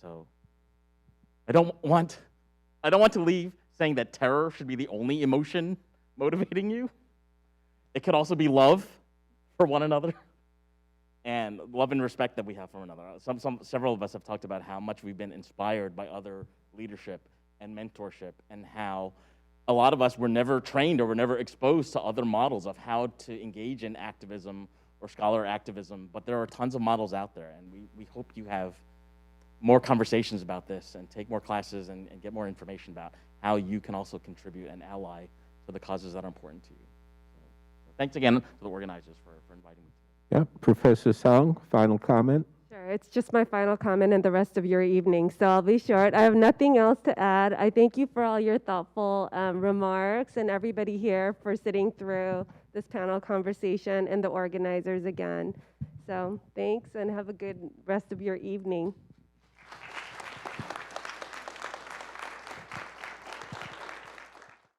So I don't want to leave saying that terror should be the only emotion motivating you. It could also be love for one another and love and respect that we have for one another. Several of us have talked about how much we've been inspired by other leadership and mentorship, and how a lot of us were never trained or were never exposed to other models of how to engage in activism or scholar activism, but there are tons of models out there, and we hope you have more conversations about this and take more classes and get more information about how you can also contribute and ally to the causes that are important to you. So thanks again to the organizers for inviting me. Yeah, Professor Song, final comment? Sure, it's just my final comment and the rest of your evening, so I'll be short. I have nothing else to add. I thank you for all your thoughtful remarks and everybody here for sitting through this panel conversation, and the organizers again. So thanks and have a good rest of your evening.